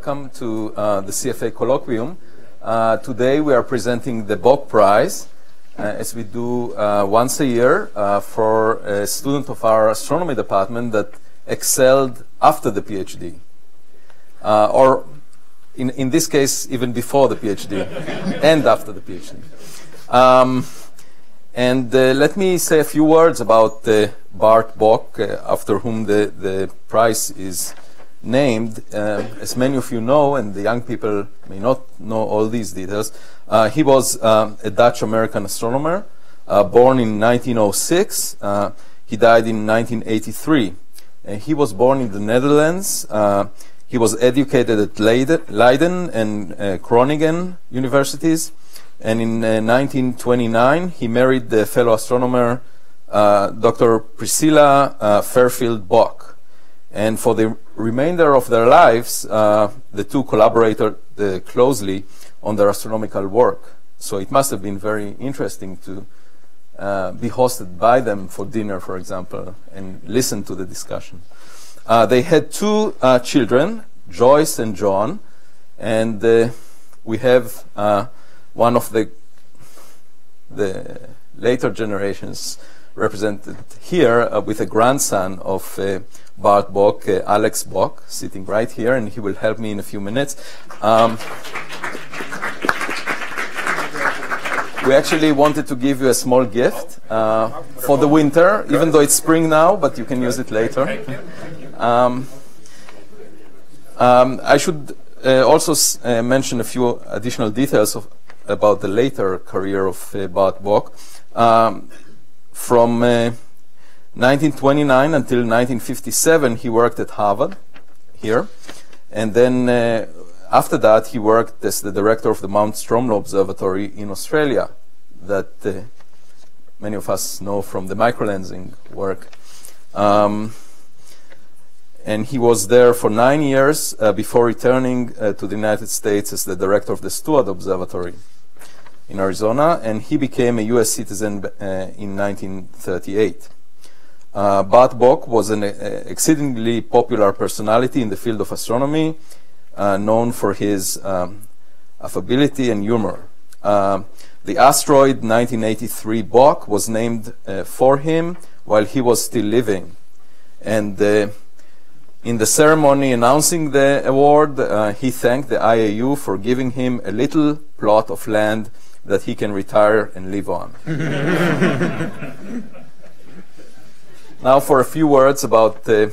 welcome to the CFA colloquium. Today we are presenting the Bock Prize, as we do once a year for a student of our astronomy department that excelled after the PhD, or in this case even before the PhD and after the PhD. Let me say a few words about Bart Bock, after whom the prize is named. As many of you know, and the young people may not know all these details, he was a Dutch-American astronomer, born in 1906. He died in 1983. He was born in the Netherlands. He was educated at Leiden and Groningen universities. And in 1929, he married the fellow astronomer Dr. Priscilla Fairfield Bock. And for the remainder of their lives, the two collaborated closely on their astronomical work. So it must have been very interesting to be hosted by them for dinner, for example, and listen to the discussion. They had two children, Joyce and John, and we have one of the later generations represented here with a grandson of Bart Bock, Alex Bock, sitting right here, and he will help me in a few minutes. We actually wanted to give you a small gift for the winter, even though it's spring now, but you can use it later. I should also mention a few additional details about the later career of Bart Bock. From 1929 until 1957, he worked at Harvard here. And then after that, he worked as the director of the Mount Stromlo Observatory in Australia, that many of us know from the microlensing work. And he was there for 9 years before returning to the United States as the director of the Stewart Observatory in Arizona, and he became a U.S. citizen in 1938. Bart Bock was an exceedingly popular personality in the field of astronomy, known for his affability and humor. The asteroid 1983 Bock was named for him while he was still living. And in the ceremony announcing the award, he thanked the IAU for giving him a little plot of land that he can retire and live on. Now for a few words about the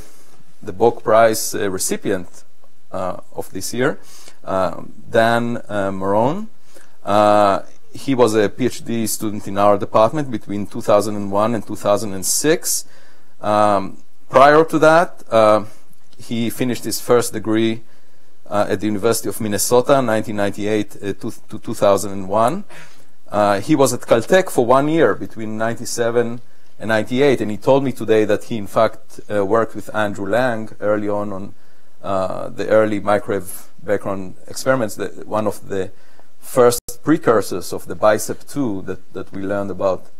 Bock Prize recipient of this year, Dan Marrone. He was a PhD student in our department between 2001 and 2006. Prior to that, he finished his first degree at the University of Minnesota, 1998 to 2001. He was at Caltech for 1 year between 97 and 98, and he told me today that he in fact worked with Andrew Lang early on the early microwave background experiments, one of the first precursors of the BICEP2 that we learned about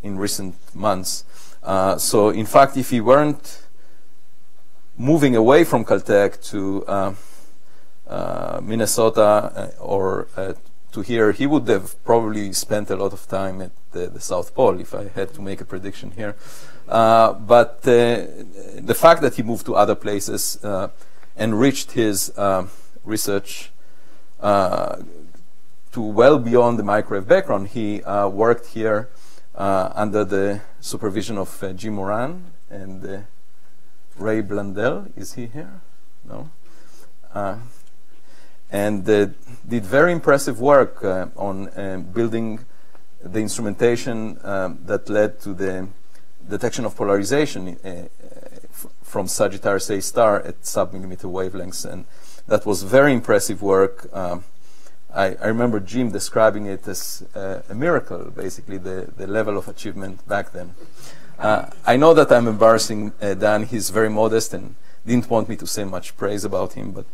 in recent months. So in fact, if he weren't moving away from Caltech to Minnesota or to here, he would have probably spent a lot of time at the South Pole, if I had to make a prediction here. But the fact that he moved to other places enriched his research to well beyond the microwave background. He worked here under the supervision of Jim Moran and Ray Blundell. Is he here? No. And did very impressive work on building the instrumentation that led to the detection of polarization from Sagittarius A star at sub-millimeter wavelengths, and that was very impressive work. I remember Jim describing it as a miracle, basically the level of achievement back then. I know that I'm embarrassing Dan. He's very modest and didn't want me to say much praise about him, but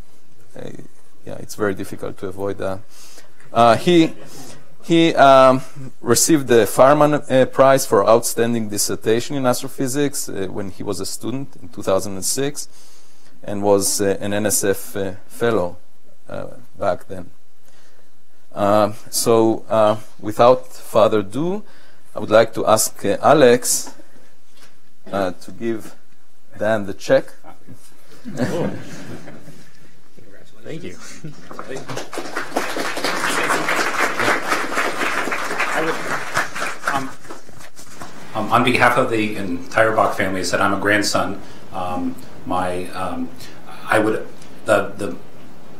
yeah, it's very difficult to avoid that. He received the Fireman Prize for Outstanding Dissertation in Astrophysics when he was a student in 2006. and was an NSF fellow back then. So without further ado, I would like to ask Alex to give Dan the check. Thank you. On behalf of the entire Bock family, I said I'm a grandson. The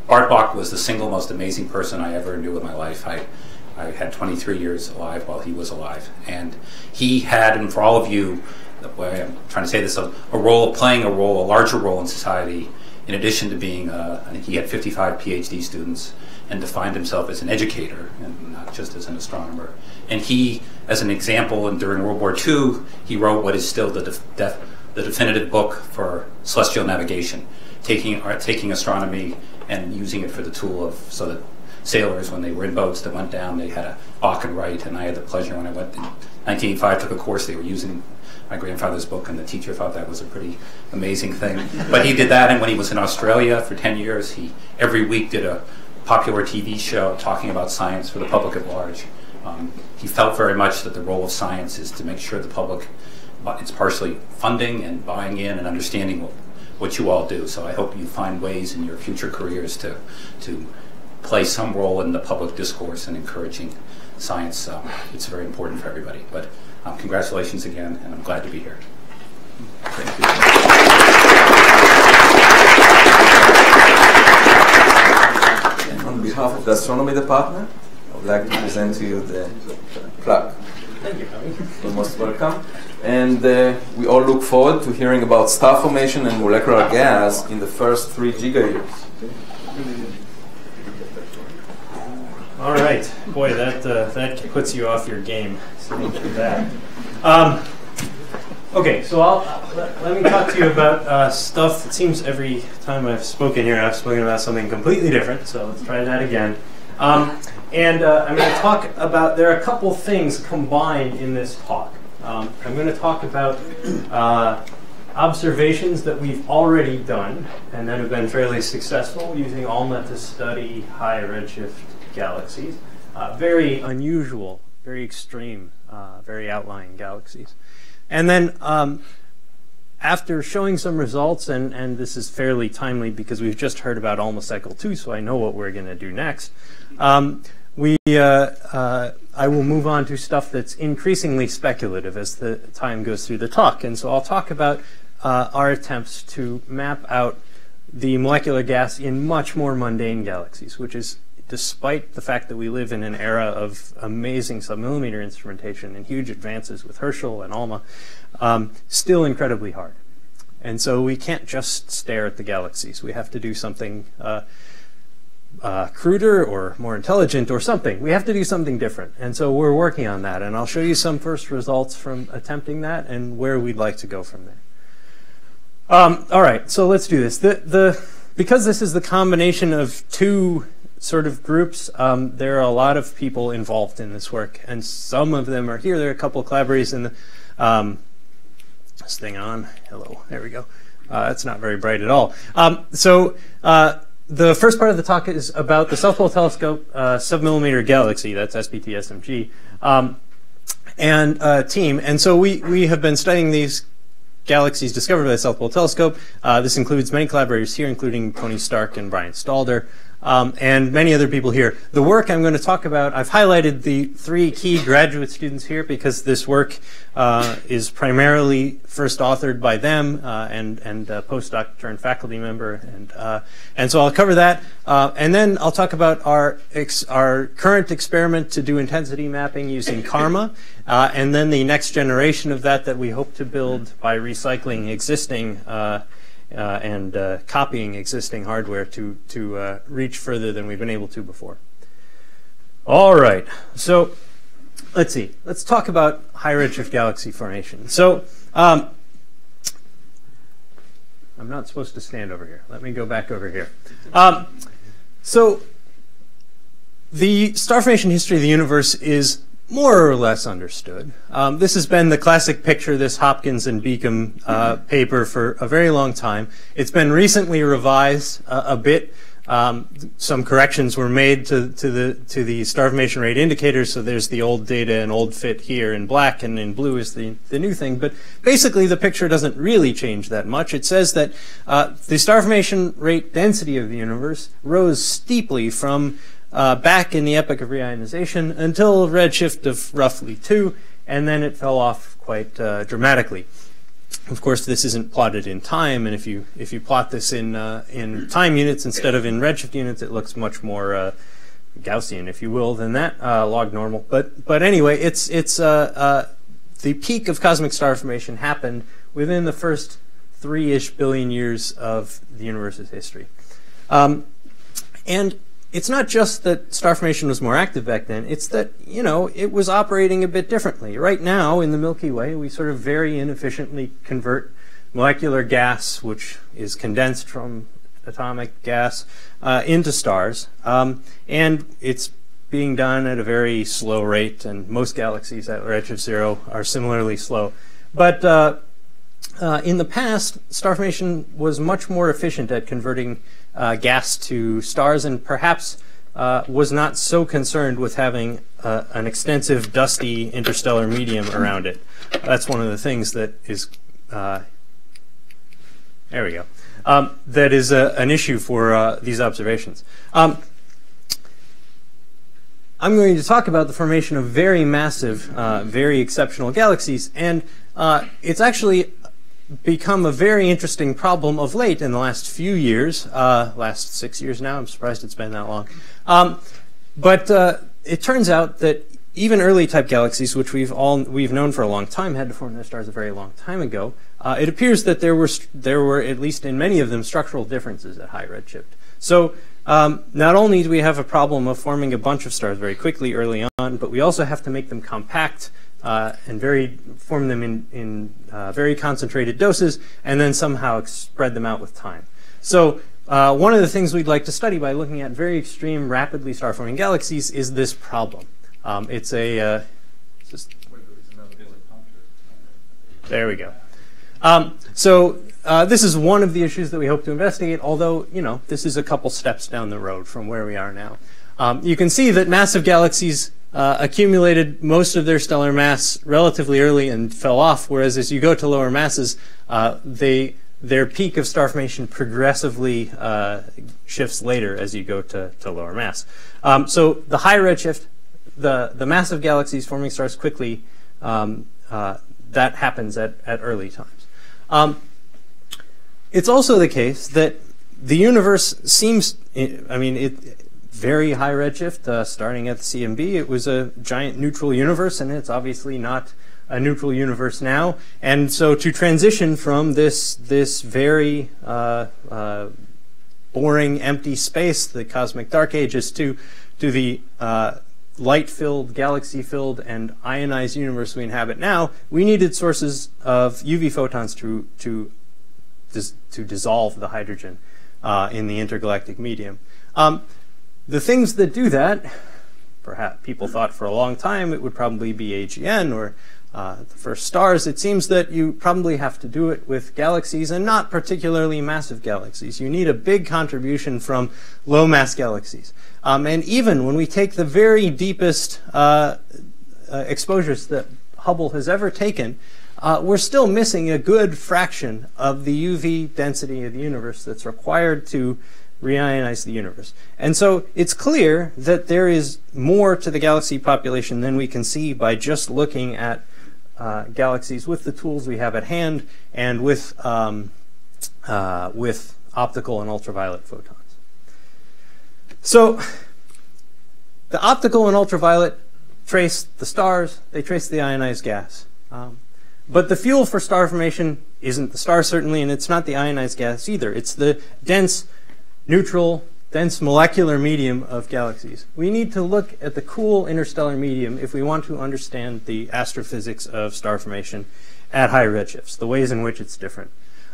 Bart Bock was the single most amazing person I ever knew in my life. I had 23 years alive while he was alive, and he had, and for all of you, the way I'm trying to say this, a larger role in society. In addition to being, I think he had 55 PhD students, and defined himself as an educator and not just as an astronomer. And he, as an example, and during World War II, he wrote what is still the definitive book for celestial navigation, taking astronomy and using it for the tool of, so that sailors, when they were in boats that went down, they had a Bock and write. And I had the pleasure, when I went in 1985, took a course, they were using my grandfather's book, and the teacher thought that was a pretty amazing thing. But he did that, and when he was in Australia for 10 years, he every week did a popular TV show talking about science for the public at large. He felt very much that the role of science is to make sure the public, it's partially funding and buying in and understanding what you all do. So I hope you find ways in your future careers to play some role in the public discourse and encouraging science. It's very important for everybody. But congratulations again, and I'm glad to be here. Thank you. And on behalf of the astronomy department, I would like to present to you the plaque. Thank you. You're most welcome. And we all look forward to hearing about star formation and molecular gas in the first 3 gigayears. All right, boy, that puts you off your game. So thank you for that. Okay, so let me talk to you about stuff. It seems every time I've spoken here, I've spoken about something completely different. So let's try that again. I'm going to talk about, there are a couple things combined in this talk. I'm going to talk about observations that we've already done and that have been fairly successful using Alma to study high redshift galaxies. Very unusual, very extreme, very outlying galaxies. And then after showing some results, and this is fairly timely because we've just heard about Alma Cycle 2, so I know what we're going to do next, I will move on to stuff that's increasingly speculative as the time goes through the talk. And so I'll talk about our attempts to map out the molecular gas in much more mundane galaxies, which is, despite the fact that we live in an era of amazing submillimeter instrumentation and huge advances with Herschel and Alma, still incredibly hard. And so we can't just stare at the galaxies. We have to do something cruder or more intelligent or something. We have to do something different. And so we're working on that. And I'll show you some first results from attempting that and where we'd like to go from there. All right, so let's do this. Because this is the combination of two sort of groups, there are a lot of people involved in this work, and some of them are here. There are a couple of collaborators in the this thing on. Hello, there we go. It's not very bright at all. The first part of the talk is about the South Pole Telescope submillimeter galaxy. That's SPT-SMG and team. And so we have been studying these galaxies discovered by the South Pole Telescope. This includes many collaborators here, including Tony Stark and Brian Stalder. And many other people here. The work I'm going to talk about, I've highlighted the 3 key graduate students here because this work is primarily first authored by them and a postdoc turned faculty member. And so I'll cover that. And then I'll talk about our current experiment to do intensity mapping using KARMA. And then the next generation of that we hope to build by recycling existing and copying existing hardware to reach further than we've been able to before. All right, so let's see. Let's talk about high redshift galaxy formation. So I'm not supposed to stand over here. Let me go back over here. So the star formation history of the universe is more or less understood. This has been the classic picture, this Hopkins and Beacom paper, for a very long time. It's been recently revised a bit. Some corrections were made to the starvation rate indicators, so there's the old data and old fit here in black, and in blue is the new thing. But basically the picture doesn't really change that much. It says that the starvation rate density of the universe rose steeply from back in the epoch of reionization until a redshift of roughly 2, and then it fell off quite dramatically. Of course, this isn't plotted in time, and if you plot this in time units instead of in redshift units, it looks much more Gaussian, if you will, than that, log normal. But anyway, it's the peak of cosmic star formation happened within the first 3-ish billion years of the universe's history, and it's not just that star formation was more active back then, it's that, you know, it was operating a bit differently. Right now, in the Milky Way, we sort of very inefficiently convert molecular gas, which is condensed from atomic gas, into stars. And it's being done at a very slow rate, and most galaxies at redshift 0 are similarly slow. But in the past, star formation was much more efficient at converting gas to stars, and perhaps was not so concerned with having an extensive dusty interstellar medium around it. That's one of the things that is there we go. That is an issue for these observations. I'm going to talk about the formation of very massive, very exceptional galaxies, and it's actually become a very interesting problem of late in the last few years, last 6 years now. I'm surprised it's been that long. But it turns out that even early type galaxies, which we've known for a long time had to form their stars a very long time ago, it appears that there were, at least in many of them, structural differences at high redshift. So not only do we have a problem of forming a bunch of stars very quickly early on, but we also have to make them compact and form them in very concentrated doses, and then somehow spread them out with time. So one of the things we'd like to study by looking at very extreme, rapidly star-forming galaxies is this problem. It's a there we go. So this is one of the issues that we hope to investigate, although, you know, this is a couple steps down the road from where we are now. You can see that massive galaxies accumulated most of their stellar mass relatively early and fell off, whereas as you go to lower masses, their peak of star formation progressively shifts later as you go to lower mass. So the high redshift, the massive galaxies forming stars quickly, that happens at early times. It's also the case that the universe seems, I mean, very high redshift, starting at the CMB, it was a giant neutral universe, and it's obviously not a neutral universe now. And so to transition from this very boring, empty space, the cosmic dark ages, to the light-filled, galaxy-filled, and ionized universe we inhabit now, we needed sources of UV photons to dissolve the hydrogen in the intergalactic medium. The things that do that, perhaps people thought for a long time it would probably be AGN or the first stars. It seems that you probably have to do it with galaxies, and not particularly massive galaxies. You need a big contribution from low-mass galaxies. And even when we take the very deepest exposures that Hubble has ever taken, we're still missing a good fraction of the UV density of the universe that's required to reionize the universe. And so it's clear that there is more to the galaxy population than we can see by just looking at galaxies with the tools we have at hand and with optical and ultraviolet photons. So the optical and ultraviolet trace the stars, they trace the ionized gas. But the fuel for star formation isn't the star, certainly, and it's not the ionized gas either. It's the dense neutral, dense molecular medium of galaxies. We need to look at the cool interstellar medium if we want to understand the astrophysics of star formation at high redshifts, the ways in which it's different.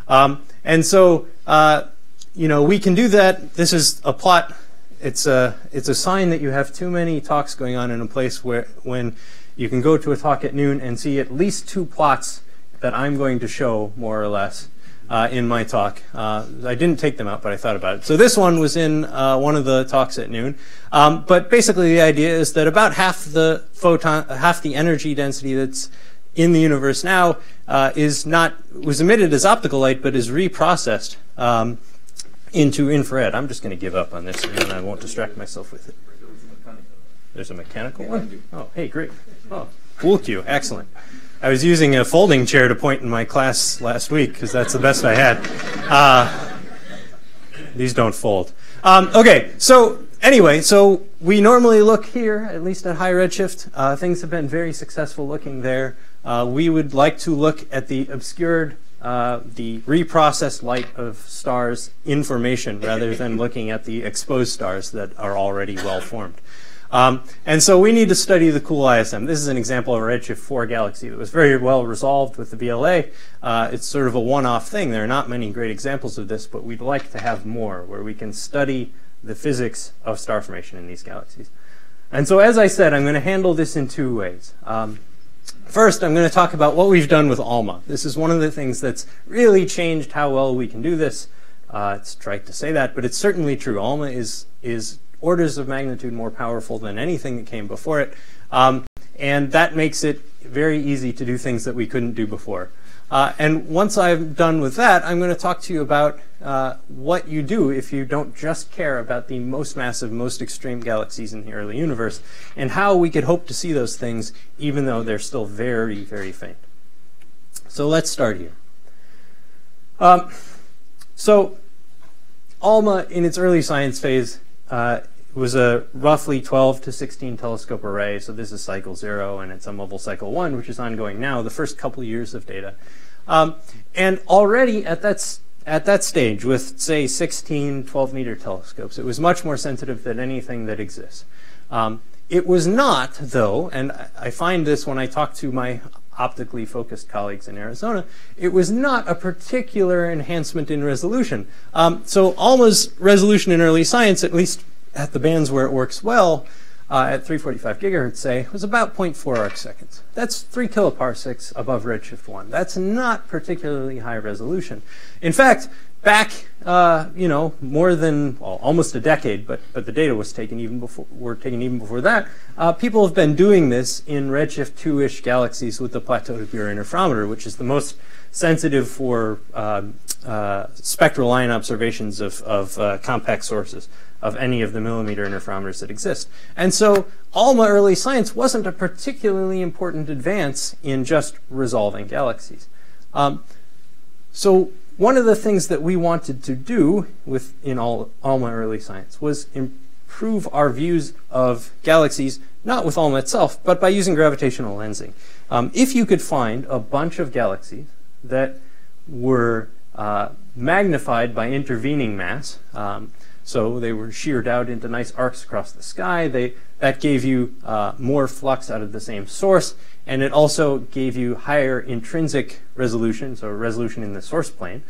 And so, you know, we can do that. This is a plot it's a sign that you have too many talks going on in a place when you can go to a talk at noon and see at least 2 plots that I'm going to show more or less in my talk. I didn't take them out, but I thought about it. So this one was in one of the talks at noon. But basically the idea is that about half the energy density that's in the universe now was emitted as optical light, but is reprocessed into infrared. I'm just going to give up on this, and then I won't distract myself with it. There's a mechanical one? Oh, hey, great. Oh, cool cue. Excellent. I was using a folding chair to point in my class last week because that's the best I had. These don't fold. Okay, so anyway, so we normally look here, at least at high redshift. Things have been very successful looking there. We would like to look at the obscured, the reprocessed light of stars in formation rather than looking at the exposed stars that are already well formed. And so we need to study the cool ISM. This is an example of a Redshift 4 galaxy that was very well resolved with the VLA. It's sort of a one-off thing. There are not many great examples of this, but we'd like to have more where we can study the physics of star formation in these galaxies. And so as I said, I'm going to handle this in 2 ways. First, I'm going to talk about what we've done with Alma. This is one of the things that's really changed how well we can do this. It's trite to say that, but it's certainly true. Alma is orders of magnitude more powerful than anything that came before it. And that makes it very easy to do things that we couldn't do before. And once I'm done with that, I'm going to talk to you about what you do if you don't just care about the most massive, most extreme galaxies in the early universe, and how we could hope to see those things even though they're still very, very faint. So let's start here. So Alma, in its early science phase, was a roughly 12 to 16 telescope array. So this is cycle 0, and it's a mobile cycle 1, which is ongoing now, the first couple years of data. And already at that stage, with, say, 16 12-meter telescopes, it was much more sensitive than anything that exists. It was not, though, and I find this when I talk to my optically focused colleagues in Arizona, it was not a particular enhancement in resolution. So Alma's resolution in early science, at least at the bands where it works well, at 345 gigahertz, say, was about 0.4 arc seconds. That's 3 kiloparsecs above Redshift 1. That's not particularly high resolution. In fact, back, more than, well, almost a decade, but the data was taken even before that. People have been doing this in Redshift 2-ish galaxies with the plateau to Bureau interferometer, which is the most sensitive for spectral line observations of compact sources of any of the millimeter interferometers that exist. And so Alma early science wasn't a particularly important advance in just resolving galaxies. So one of the things that we wanted to do in Alma early science was improve our views of galaxies, not with Alma itself, but by using gravitational lensing. If you could find a bunch of galaxies that were magnified by intervening mass, so they were sheared out into nice arcs across the sky, that gave you more flux out of the same source, and it also gave you higher intrinsic resolution, so resolution in the source plane,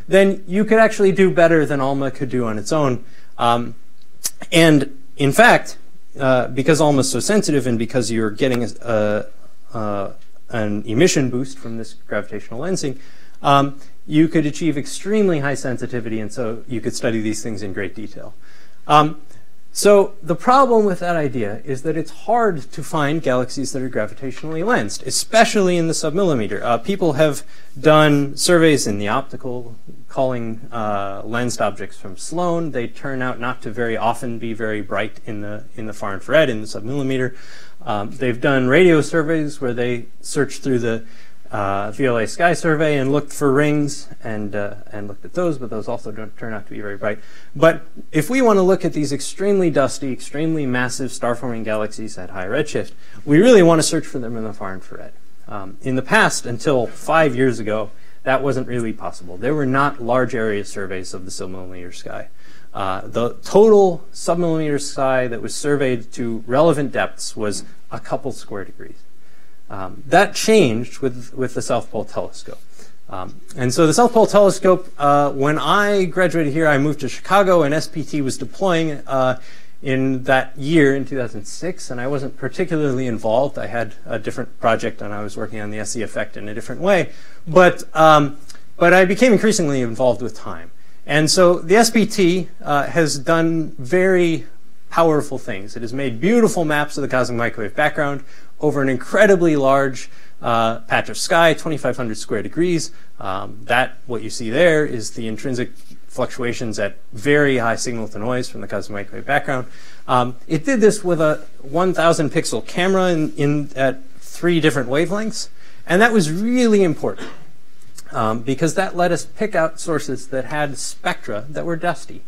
then you could actually do better than Alma could do on its own. And in fact, because Alma is so sensitive and because you're getting an emission boost from this gravitational lensing, you could achieve extremely high sensitivity, and so you could study these things in great detail. So the problem with that idea is that it's hard to find galaxies that are gravitationally lensed, especially in the submillimeter. People have done surveys in the optical calling lensed objects from Sloan. They turn out not to very often be very bright in the far infrared, in the submillimeter. They've done radio surveys where they search through the VLA Sky Survey and looked for rings and looked at those, but those also don't turn out to be very bright. But if we want to look at these extremely dusty, extremely massive star-forming galaxies at high redshift, we really want to search for them in the far infrared. In the past, until 5 years ago, that wasn't really possible. There were not large area surveys of the submillimeter sky. The total submillimeter sky that was surveyed to relevant depths was a couple square degrees. That changed with the South Pole Telescope. And so the South Pole Telescope, when I graduated here, I moved to Chicago, and SPT was deploying in that year, in 2006, and I wasn't particularly involved. I had a different project, and I was working on the SE effect in a different way. But I became increasingly involved with time. And so the SPT has done very powerful things. It has made beautiful maps of the cosmic microwave background over an incredibly large patch of sky, 2,500 square degrees. What you see there is the intrinsic fluctuations at very high signal to noise from the cosmic microwave background. It did this with a 1,000 pixel camera at 3 different wavelengths, and that was really important because that let us pick out sources that had spectra that were dusty.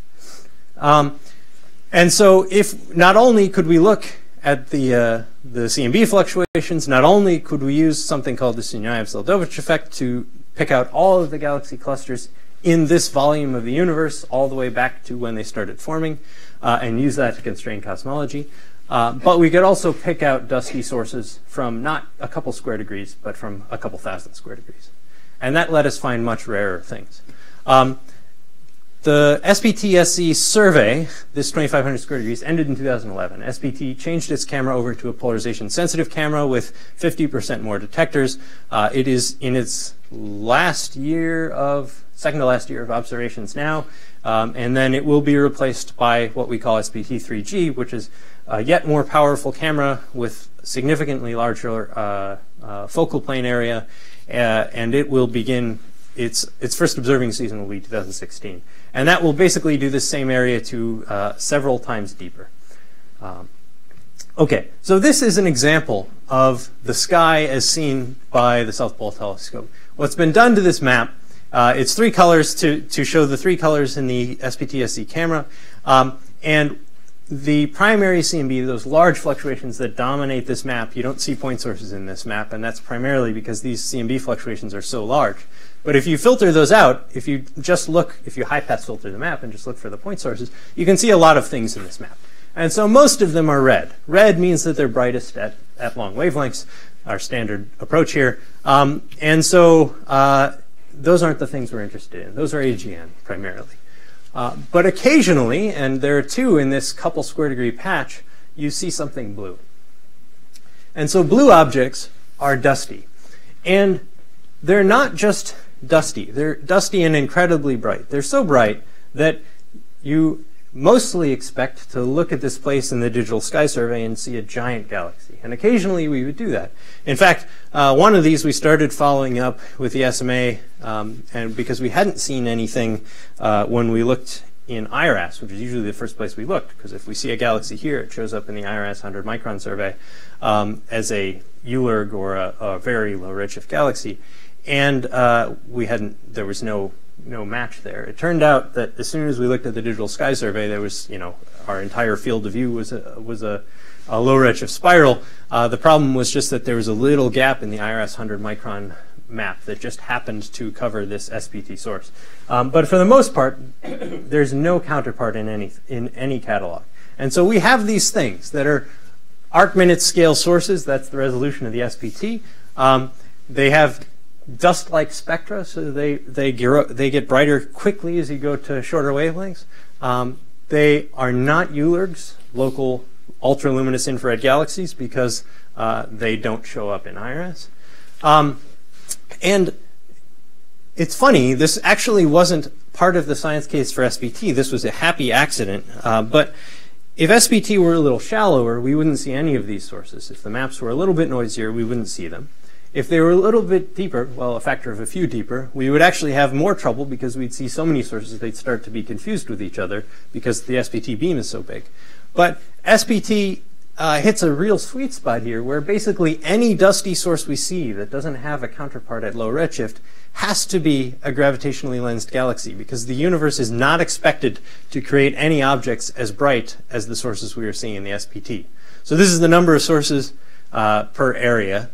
And so if not only could we look at the CMB fluctuations, not only could we use something called the Sunyaev-Zeldovich effect to pick out all of the galaxy clusters in this volume of the universe all the way back to when they started forming and use that to constrain cosmology. But we could also pick out dusty sources from not a couple square degrees, but from a couple thousand square degrees. And that let us find much rarer things. The SPT-SE survey, this 2,500 square degrees, ended in 2011. SPT changed its camera over to a polarization-sensitive camera with 50% more detectors. It is in its second to last year of observations now, and then it will be replaced by what we call SPT-3G, which is a yet more powerful camera with significantly larger focal plane area, and it will begin its first observing season will be 2016. And that will basically do the same area to several times deeper. Okay, so this is an example of the sky as seen by the South Pole Telescope. What's been done to this map, it's 3 colors to show the 3 colors in the SPT-SE camera. And the primary CMB, those large fluctuations that dominate this map, you don't see point sources in this map, and that's primarily because these CMB fluctuations are so large. But if you filter those out, if you high-pass filter the map and just look for the point sources, you can see a lot of things in this map. And so most of them are red. Red means that they're brightest at long wavelengths, our standard approach here. And so those aren't the things we're interested in. Those are AGN primarily. But occasionally, and there are 2 in this couple square degree patch, you see something blue. And so blue objects are dusty. And they're not just dusty. They're dusty and incredibly bright. They're so bright that you mostly expect to look at this place in the Digital Sky Survey and see a giant galaxy. And occasionally we would do that. In fact, one of these we started following up with the SMA and because we hadn't seen anything when we looked in IRAS, which is usually the first place we looked, because if we see a galaxy here, it shows up in the IRAS 100 micron survey as a ULERG or a very low redshift galaxy. And there was no match there. It turned out that as soon as we looked at the Digital Sky Survey, there was, our entire field of view was a low redshift spiral. The problem was just that there was a little gap in the IRAS 100 micron map that just happened to cover this SPT source. But for the most part, there's no counterpart in any catalog. And so we have these things that are arc-minute scale sources. That's the resolution of the SPT. They have dust-like spectra, so they get brighter quickly as you go to shorter wavelengths. They are not ULERGs, local ultraluminous infrared galaxies, because they don't show up in IRAS. And it's funny, this actually wasn't part of the science case for SPT. This was a happy accident. But if SPT were a little shallower, we wouldn't see any of these sources. If the maps were a little bit noisier, we wouldn't see them. If they were a little bit deeper, well, a factor of a few deeper, we would actually have more trouble because we'd see so many sources they'd start to be confused with each other because the SPT beam is so big. But SPT hits a real sweet spot here where basically any dusty source we see that doesn't have a counterpart at low redshift has to be a gravitationally lensed galaxy because the universe is not expected to create any objects as bright as the sources we are seeing in the SPT. So this is the number of sources per area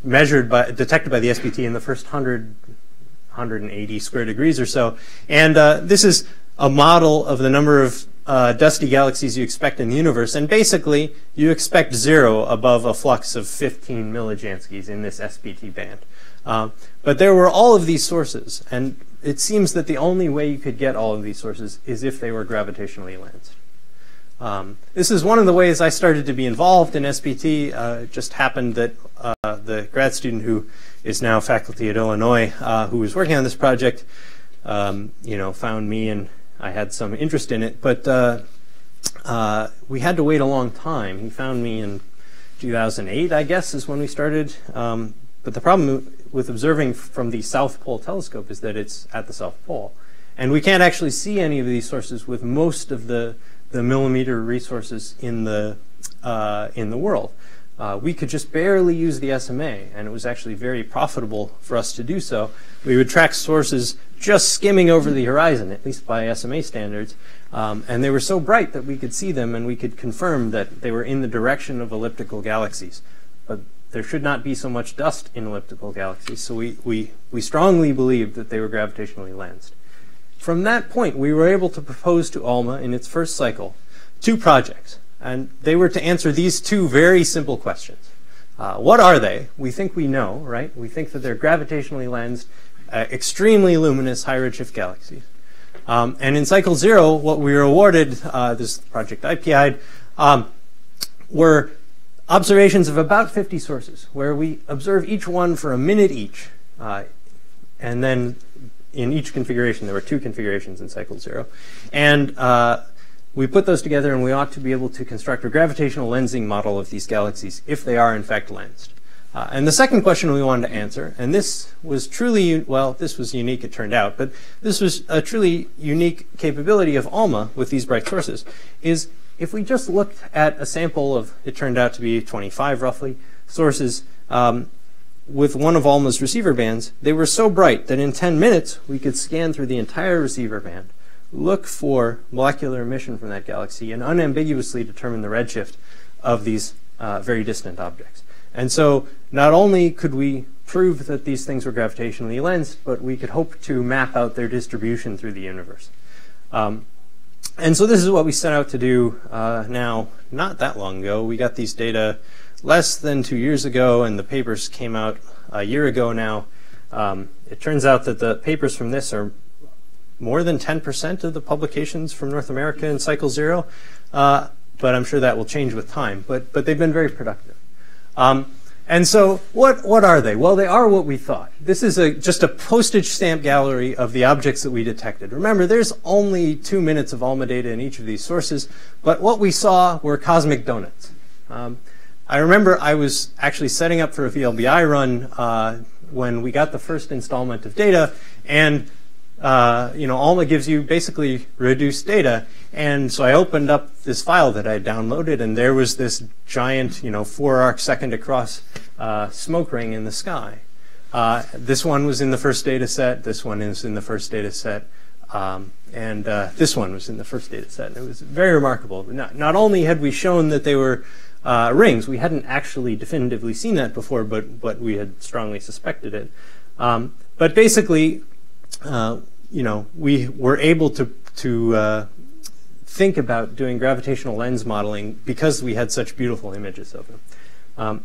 detected by the SPT in the first 180 square degrees or so. And this is a model of the number of dusty galaxies you expect in the universe, and basically you expect 0 above a flux of 15 millijanskis in this SPT band. But there were all of these sources, and it seems that the only way you could get all of these sources is if they were gravitationally lensed. This is one of the ways I started to be involved in SPT. It just happened that the grad student who is now faculty at Illinois, who was working on this project, found me, and I had some interest in it. But we had to wait a long time. He found me in 2008, I guess, is when we started. But the problem with observing from the South Pole telescope is that it's at the South Pole. And we can't actually see any of these sources with most of the millimeter resources in the world. We could just barely use the SMA, and it was actually very profitable for us to do so. We would track sources just skimming over the horizon, at least by SMA standards, and they were so bright that we could see them, and we could confirm that they were in the direction of elliptical galaxies. But there should not be so much dust in elliptical galaxies, so we strongly believed that they were gravitationally lensed. From that point, we were able to propose to Alma in its first cycle 2 projects, and they were to answer these 2 very simple questions. What are they? We think we know, right? We think that they're gravitationally lensed, extremely luminous, high redshift galaxies. And in cycle 0, what we were awarded, this is the project I PI'd, were observations of about 50 sources, where we observe each one for a minute each. And then in each configuration, there were 2 configurations in cycle 0. And we put those together, and we ought to be able to construct a gravitational lensing model of these galaxies if they are in fact lensed. And the second question we wanted to answer, and this was truly, well, this was unique, it turned out, but this was a truly unique capability of Alma with these bright sources, is if we just looked at a sample of, it turned out to be 25 roughly, sources with one of Alma's receiver bands, they were so bright that in 10 minutes we could scan through the entire receiver band, look for molecular emission from that galaxy, and unambiguously determine the redshift of these very distant objects. And so not only could we prove that these things were gravitationally lensed, but we could hope to map out their distribution through the universe. And so this is what we set out to do now, not that long ago. We got these data less than 2 years ago, and the papers came out a year ago now. It turns out that the papers from this are more than 10% of the publications from North America in cycle 0, but I'm sure that will change with time. But they've been very productive. And so what are they? Well, they are what we thought. This is just a postage stamp gallery of the objects that we detected. Remember, there's only 2 minutes of Alma data in each of these sources, but what we saw were cosmic donuts. I remember I was actually setting up for a VLBI run when we got the first installment of data, and Alma gives you basically reduced data, and so I opened up this file that I downloaded, and there was this giant, 4 arc second across smoke ring in the sky. This one was in the first data set. This one is in the first data set. And this one was in the first data set. And it was very remarkable. Not only had we shown that they were rings, we hadn't actually definitively seen that before, but we had strongly suspected it. But basically, we were able to think about doing gravitational lens modeling because we had such beautiful images of them.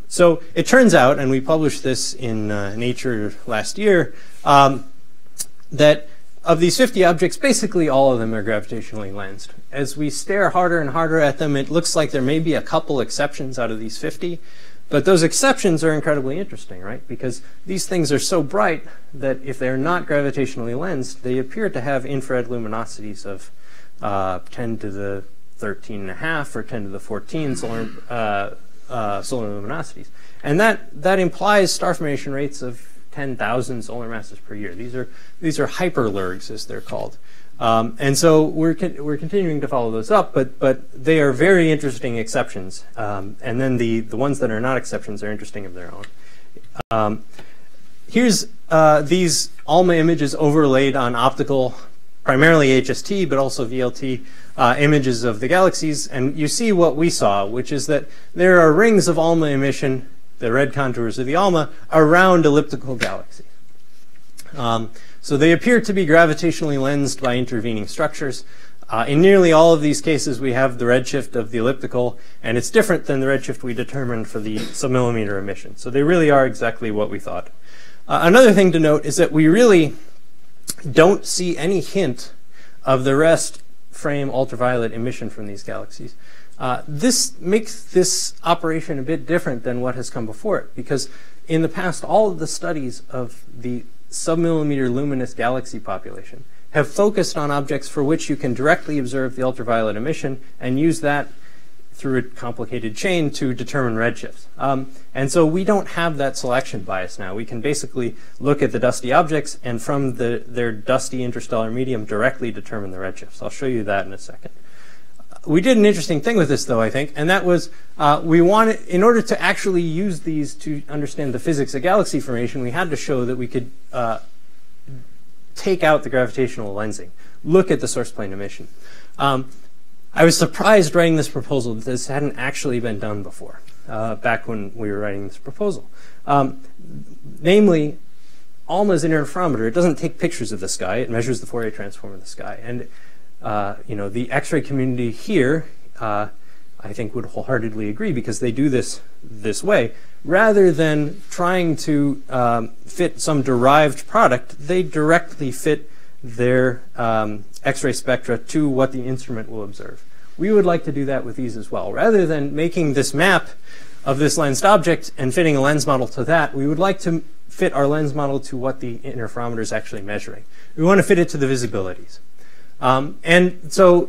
So it turns out, and we published this in Nature last year, that of these 50 objects, basically all of them are gravitationally lensed. As we stare harder and harder at them, it looks like there may be a couple exceptions out of these 50. But those exceptions are incredibly interesting, right? Because these things are so bright that if they're not gravitationally lensed, they appear to have infrared luminosities of 10 to the 13.5 or 10 to the 14 solar luminosities. And that implies star formation rates of 10,000 solar masses per year. These are hyperlurgs, as they're called. And so we're continuing to follow those up, but they are very interesting exceptions. And then the ones that are not exceptions are interesting of their own. Here's these ALMA images overlaid on optical, primarily HST, but also VLT images of the galaxies. And you see what we saw, which is that there are rings of ALMA emission, the red contours of the ALMA, around elliptical galaxies. So they appear to be gravitationally lensed by intervening structures. In nearly all of these cases, we have the redshift of the elliptical, and it's different than the redshift we determined for the submillimeter emission. So they really are exactly what we thought. Another thing to note is that we really don't see any hint of the rest frame ultraviolet emission from these galaxies. This makes this operation a bit different than what has come before it, because in the past, all of the studies of the submillimeter luminous galaxy population have focused on objects for which you can directly observe the ultraviolet emission and use that through a complicated chain to determine redshifts. And so we don't have that selection bias now. We can basically look at the dusty objects and from their dusty interstellar medium directly determine the redshifts. I'll show you that in a second. We did an interesting thing with this, though, I think, and that was we wanted, in order to actually use these to understand the physics of galaxy formation, we had to show that we could take out the gravitational lensing, look at the source plane emission. I was surprised writing this proposal that this hadn't actually been done before, back when we were writing this proposal. Namely, Alma's interferometer, it doesn't take pictures of the sky, it measures the Fourier transform of the sky. And the X-ray community here, I think, would wholeheartedly agree, because they do this way. Rather than trying to fit some derived product, they directly fit their X-ray spectra to what the instrument will observe. We would like to do that with these as well. Rather than making this map of this lensed object and fitting a lens model to that, we would like to fit our lens model to what the interferometer is actually measuring. We want to fit it to the visibilities. And so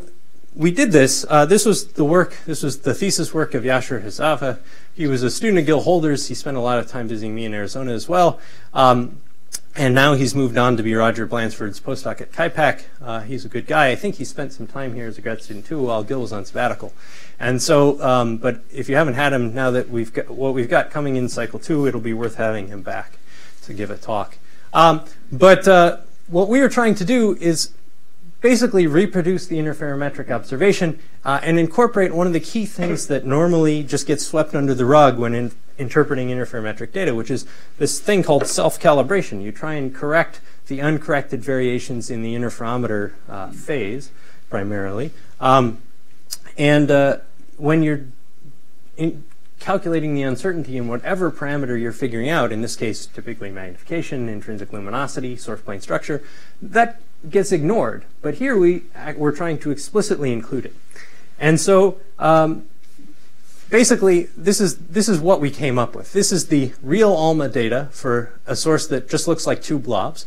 we did this. This was the thesis work of Yashar Hazava. He was a student of Gil Holder's. He spent a lot of time visiting me in Arizona as well. And now he's moved on to be Roger Blansford's postdoc at KaiPak. He's a good guy. I think he spent some time here as a grad student too while Gil was on sabbatical. And so, but if you haven't had him, now that we've got what we've got coming in cycle 2, it'll be worth having him back to give a talk. But what we were trying to do is basically reproduce the interferometric observation and incorporate one of the key things that normally just gets swept under the rug when interpreting interferometric data, which is this thing called self-calibration. You try and correct the uncorrected variations in the interferometer phase, primarily. When you're calculating the uncertainty in whatever parameter you're figuring out, in this case, typically magnification, intrinsic luminosity, source plane structure, that gets ignored. But here we're trying to explicitly include it. And so basically, this is what we came up with. This is the real Alma data for a source that just looks like two blobs.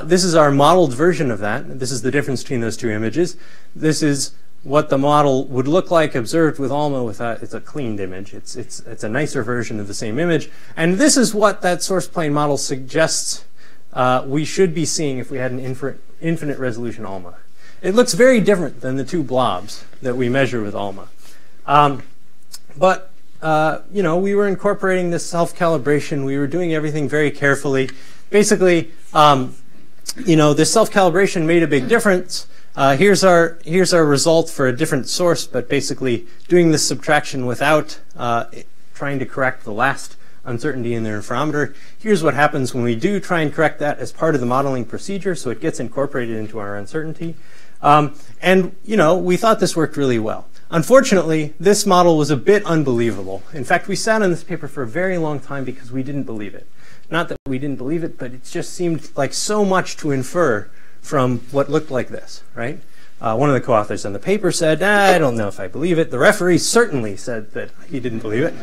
This is our modeled version of that. This is the difference between those two images. This is what the model would look like observed with Alma without, it's a cleaned image. It's a nicer version of the same image. And this is what that source plane model suggests we should be seeing if we had an infinite resolution Alma. It looks very different than the two blobs that we measure with Alma. We were incorporating this self-calibration. We were doing everything very carefully. Basically, this self-calibration made a big difference. Here's our result for a different source, but basically doing this subtraction without trying to correct the last uncertainty in the interferometer. Here's what happens when we do try and correct that as part of the modeling procedure, so it gets incorporated into our uncertainty. We thought this worked really well. Unfortunately, this model was a bit unbelievable. In fact, we sat on this paper for a very long time because we didn't believe it. Not that we didn't believe it, but it just seemed like so much to infer from what looked like this, right? One of the co-authors on the paper said, I don't know if I believe it. The referee certainly said that he didn't believe it.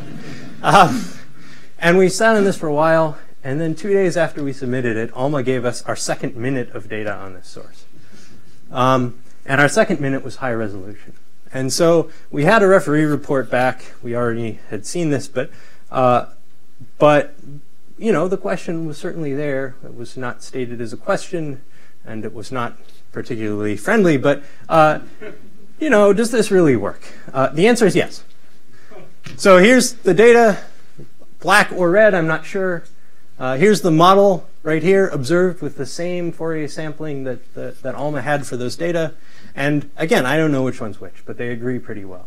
And we sat on this for a while, and then 2 days after we submitted it, Alma gave us our second minute of data on this source. And our second minute was high resolution. And so we had a referee report back. We already had seen this, but the question was certainly there. It was not stated as a question, and it was not particularly friendly. But does this really work? The answer is yes. So here's the data, black or red, I'm not sure. Here's the model right here, observed with the same Fourier sampling that Alma had for those data. And again, I don't know which one's which, but they agree pretty well.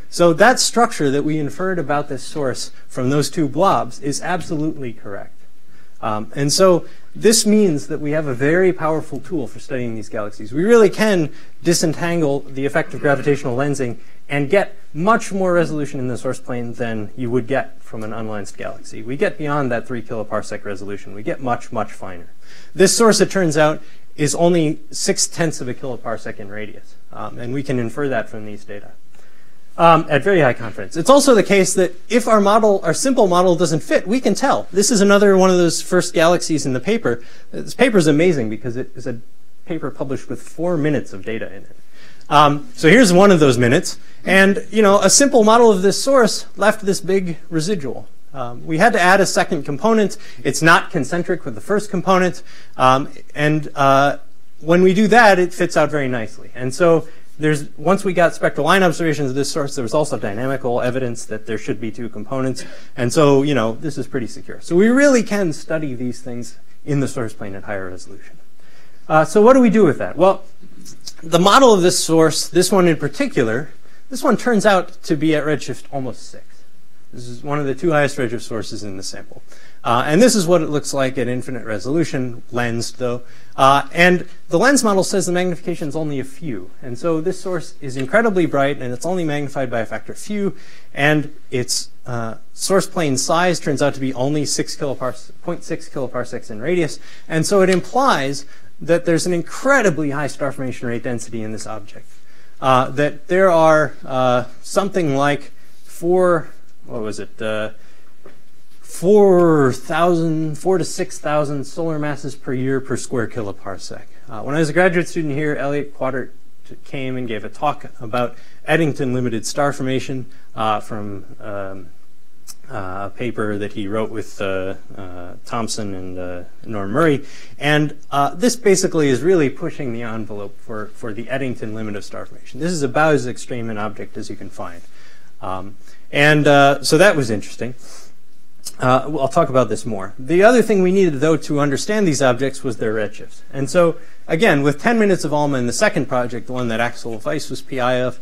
So that structure that we inferred about this source from those two blobs is absolutely correct. And so this means that we have a very powerful tool for studying these galaxies. We really can disentangle the effect of gravitational lensing and get much more resolution in the source plane than you would get from an unlensed galaxy. We get beyond that 3 kiloparsec resolution. We get much, much finer. This source, it turns out, is only 0.6 of a kiloparsec in radius. And we can infer that from these data at very high confidence. It's also the case that if our simple model doesn't fit, we can tell. This is another one of those first galaxies in the paper. This paper is amazing because it is a paper published with 4 minutes of data in it. So here's one of those minutes. And a simple model of this source left this big residual. We had to add a second component. It's not concentric with the first component. When we do that, it fits out very nicely. And so once we got spectral line observations of this source, there was also dynamical evidence that there should be 2 components. And so, this is pretty secure. So we really can study these things in the source plane at higher resolution. So what do we do with that? Well, the model of this source, this one in particular, this one turns out to be at redshift almost 6. This is one of the 2 highest redshift sources in the sample. And this is what it looks like at infinite resolution, lensed though. And the lens model says the magnification is only a few. And so this source is incredibly bright, and it's only magnified by a factor of few. And its source plane size turns out to be only 0.6 kiloparsecs in radius. And so it implies that there's an incredibly high star formation rate density in this object. That there are something like 4 to 6,000 solar masses per year per square kiloparsec. When I was a graduate student here, Elliot Quadert came and gave a talk about Eddington limited star formation from a paper that he wrote with Thomson and Norm Murray. And this basically is really pushing the envelope for the Eddington limit of star formation. This is about as extreme an object as you can find. So that was interesting. I'll talk about this more. The other thing we needed, though, to understand these objects was their redshifts. And so, again, with 10 minutes of Alma in the second project, the one that Axel Weiss was PI of,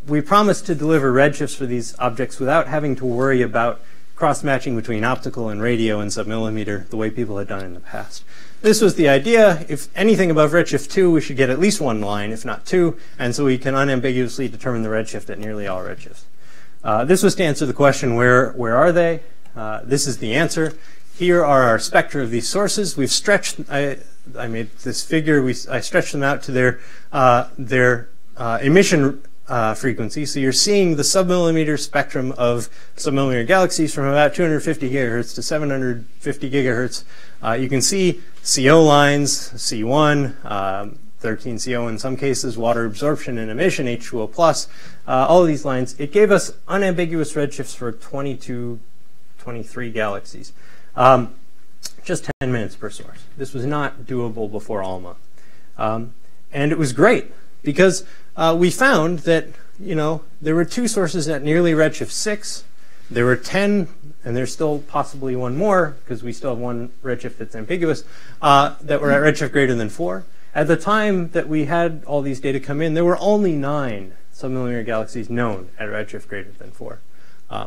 we promised to deliver redshifts for these objects without having to worry about cross-matching between optical and radio and submillimeter the way people had done in the past. This was the idea. If anything above redshift 2, we should get at least 1 line, if not 2, and so we can unambiguously determine the redshift at nearly all redshifts. This was to answer the question, where are they? This is the answer. Here are our spectra of these sources. We've stretched, I made this figure, I stretched them out to their emission frequency. So you're seeing the submillimeter spectrum of submillimeter galaxies from about 250 gigahertz to 750 gigahertz. You can see CO lines, C1, 13 CO in some cases, water absorption and emission, H2O+, all of these lines. It gave us unambiguous redshifts for 23 galaxies. Just 10 minutes per source. This was not doable before Alma. And it was great because we found that, there were 2 sources at nearly redshift 6. There were 10, and there's still possibly 1 more because we still have 1 redshift that's ambiguous, that were at redshift greater than 4. At the time that we had all these data come in, there were only 9 submillimeter galaxies known at redshift greater than 4.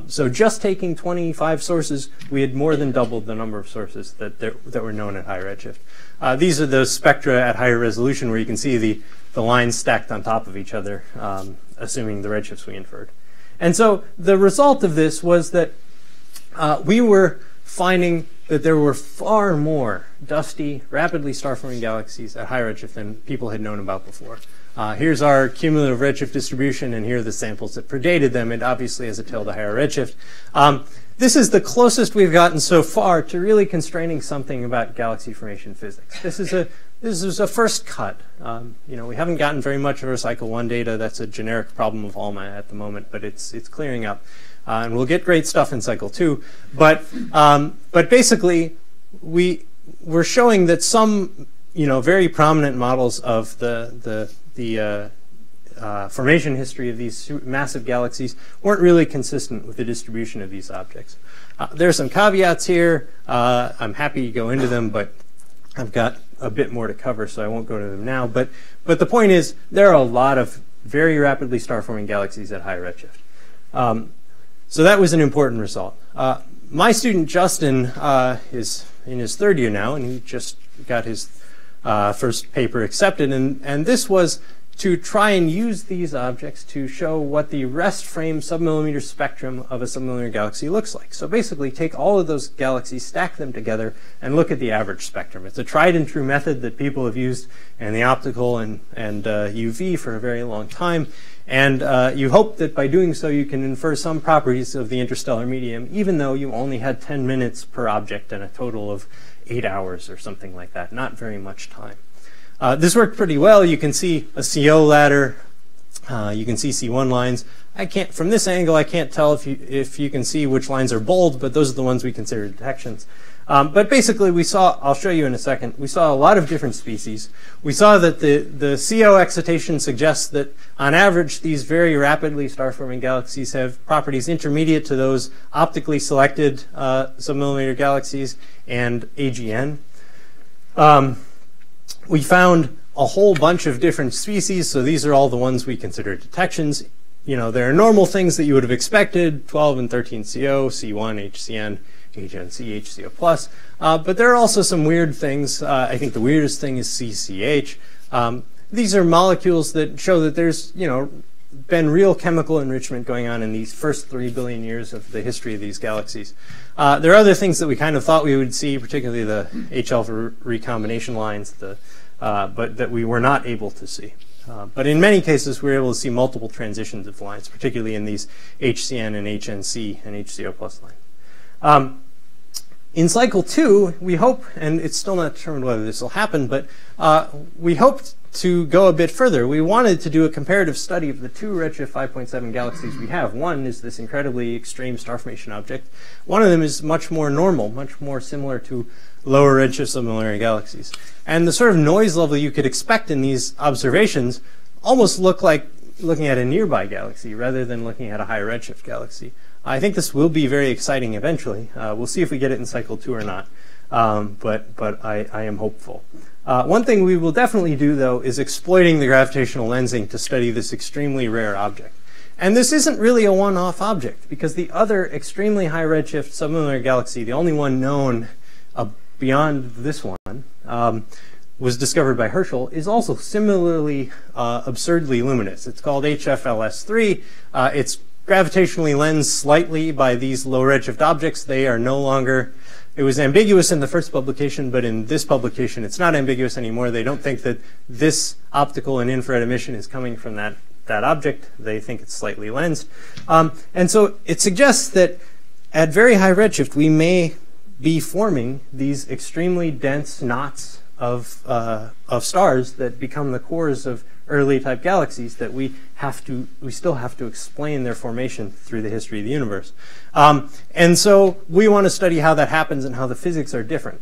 So just taking 25 sources, we had more than doubled the number of sources that were known at high redshift. These are the spectra at higher resolution where you can see the lines stacked on top of each other, assuming the redshifts we inferred. And so the result of this was that we were finding that there were far more dusty, rapidly star-forming galaxies at high redshift than people had known about before. Here's our cumulative redshift distribution, and here are the samples that predated them. It obviously has a tail to higher redshift. This is the closest we've gotten so far to really constraining something about galaxy formation physics. This is a first cut. We haven't gotten very much of our cycle 1 data. That's a generic problem of Alma at the moment, but it's clearing up. And we'll get great stuff in cycle 2. But basically, we're showing that some very prominent models of the formation history of these massive galaxies weren't really consistent with the distribution of these objects. There are some caveats here. I'm happy to go into them, but I've got a bit more to cover, so I won't go to them now. But the point is, there are a lot of very rapidly star-forming galaxies at high redshift. So that was an important result. My student Justin is in his third year now, and he just got his first paper accepted. And this was to try and use these objects to show what the rest frame submillimeter spectrum of a submillimeter galaxy looks like. So basically take all of those galaxies, stack them together, and look at the average spectrum. It's a tried and true method that people have used in the optical and UV for a very long time. And you hope that by doing so you can infer some properties of the interstellar medium, even though you only had 10 minutes per object and a total of 8 hours or something like that. Not very much time. This worked pretty well. You can see a CO ladder. You can see C1 lines. From this angle, I can't tell if you can see which lines are bold, but those are the ones we consider detections. But basically, I'll show you in a second, we saw a lot of different species. We saw that the CO excitation suggests that, on average, these very rapidly star-forming galaxies have properties intermediate to those optically selected submillimeter galaxies and AGN. We found a whole bunch of different species, so these are all the ones we consider detections. You know, there are normal things that you would have expected, 12 and 13 CO, C1, HCN, HNC, HCO+. But there are also some weird things. I think the weirdest thing is CCH. These are molecules that show that there's, been real chemical enrichment going on in these first 3 billion years of the history of these galaxies. There are other things that we kind of thought we would see, particularly the H-alpha recombination lines, but that we were not able to see. But in many cases, we were able to see multiple transitions of lines, particularly in these HCN and HNC and HCO+ lines. In cycle 2, we hope, and it's still not determined whether this will happen, but we hoped to go a bit further. We wanted to do a comparative study of the 2 Redshift 5.7 galaxies we have. One is this incredibly extreme star formation object. One of them is much more normal, much more similar to lower redshift submillimeter galaxies. And the sort of noise level you could expect in these observations almost look like looking at a nearby galaxy rather than looking at a high redshift galaxy. I think this will be very exciting eventually. We'll see if we get it in cycle 2 or not, but I am hopeful. One thing we will definitely do, though, is exploiting the gravitational lensing to study this extremely rare object. And this isn't really a one-off object, because the other extremely high redshift submillimeter galaxy, the only one known beyond this one, was discovered by Herschel, is also similarly absurdly luminous. It's called HFLS3. It's gravitationally lensed slightly by these low redshift objects. They are no longer, it was ambiguous in the first publication, but in this publication it's not ambiguous anymore. They don't think that this optical and infrared emission is coming from that object. They think it's slightly lensed. And so it suggests that at very high redshift we may be forming these extremely dense knots of stars that become the cores of early type galaxies that we still have to explain their formation through the history of the universe. And so we want to study how that happens and how the physics are different.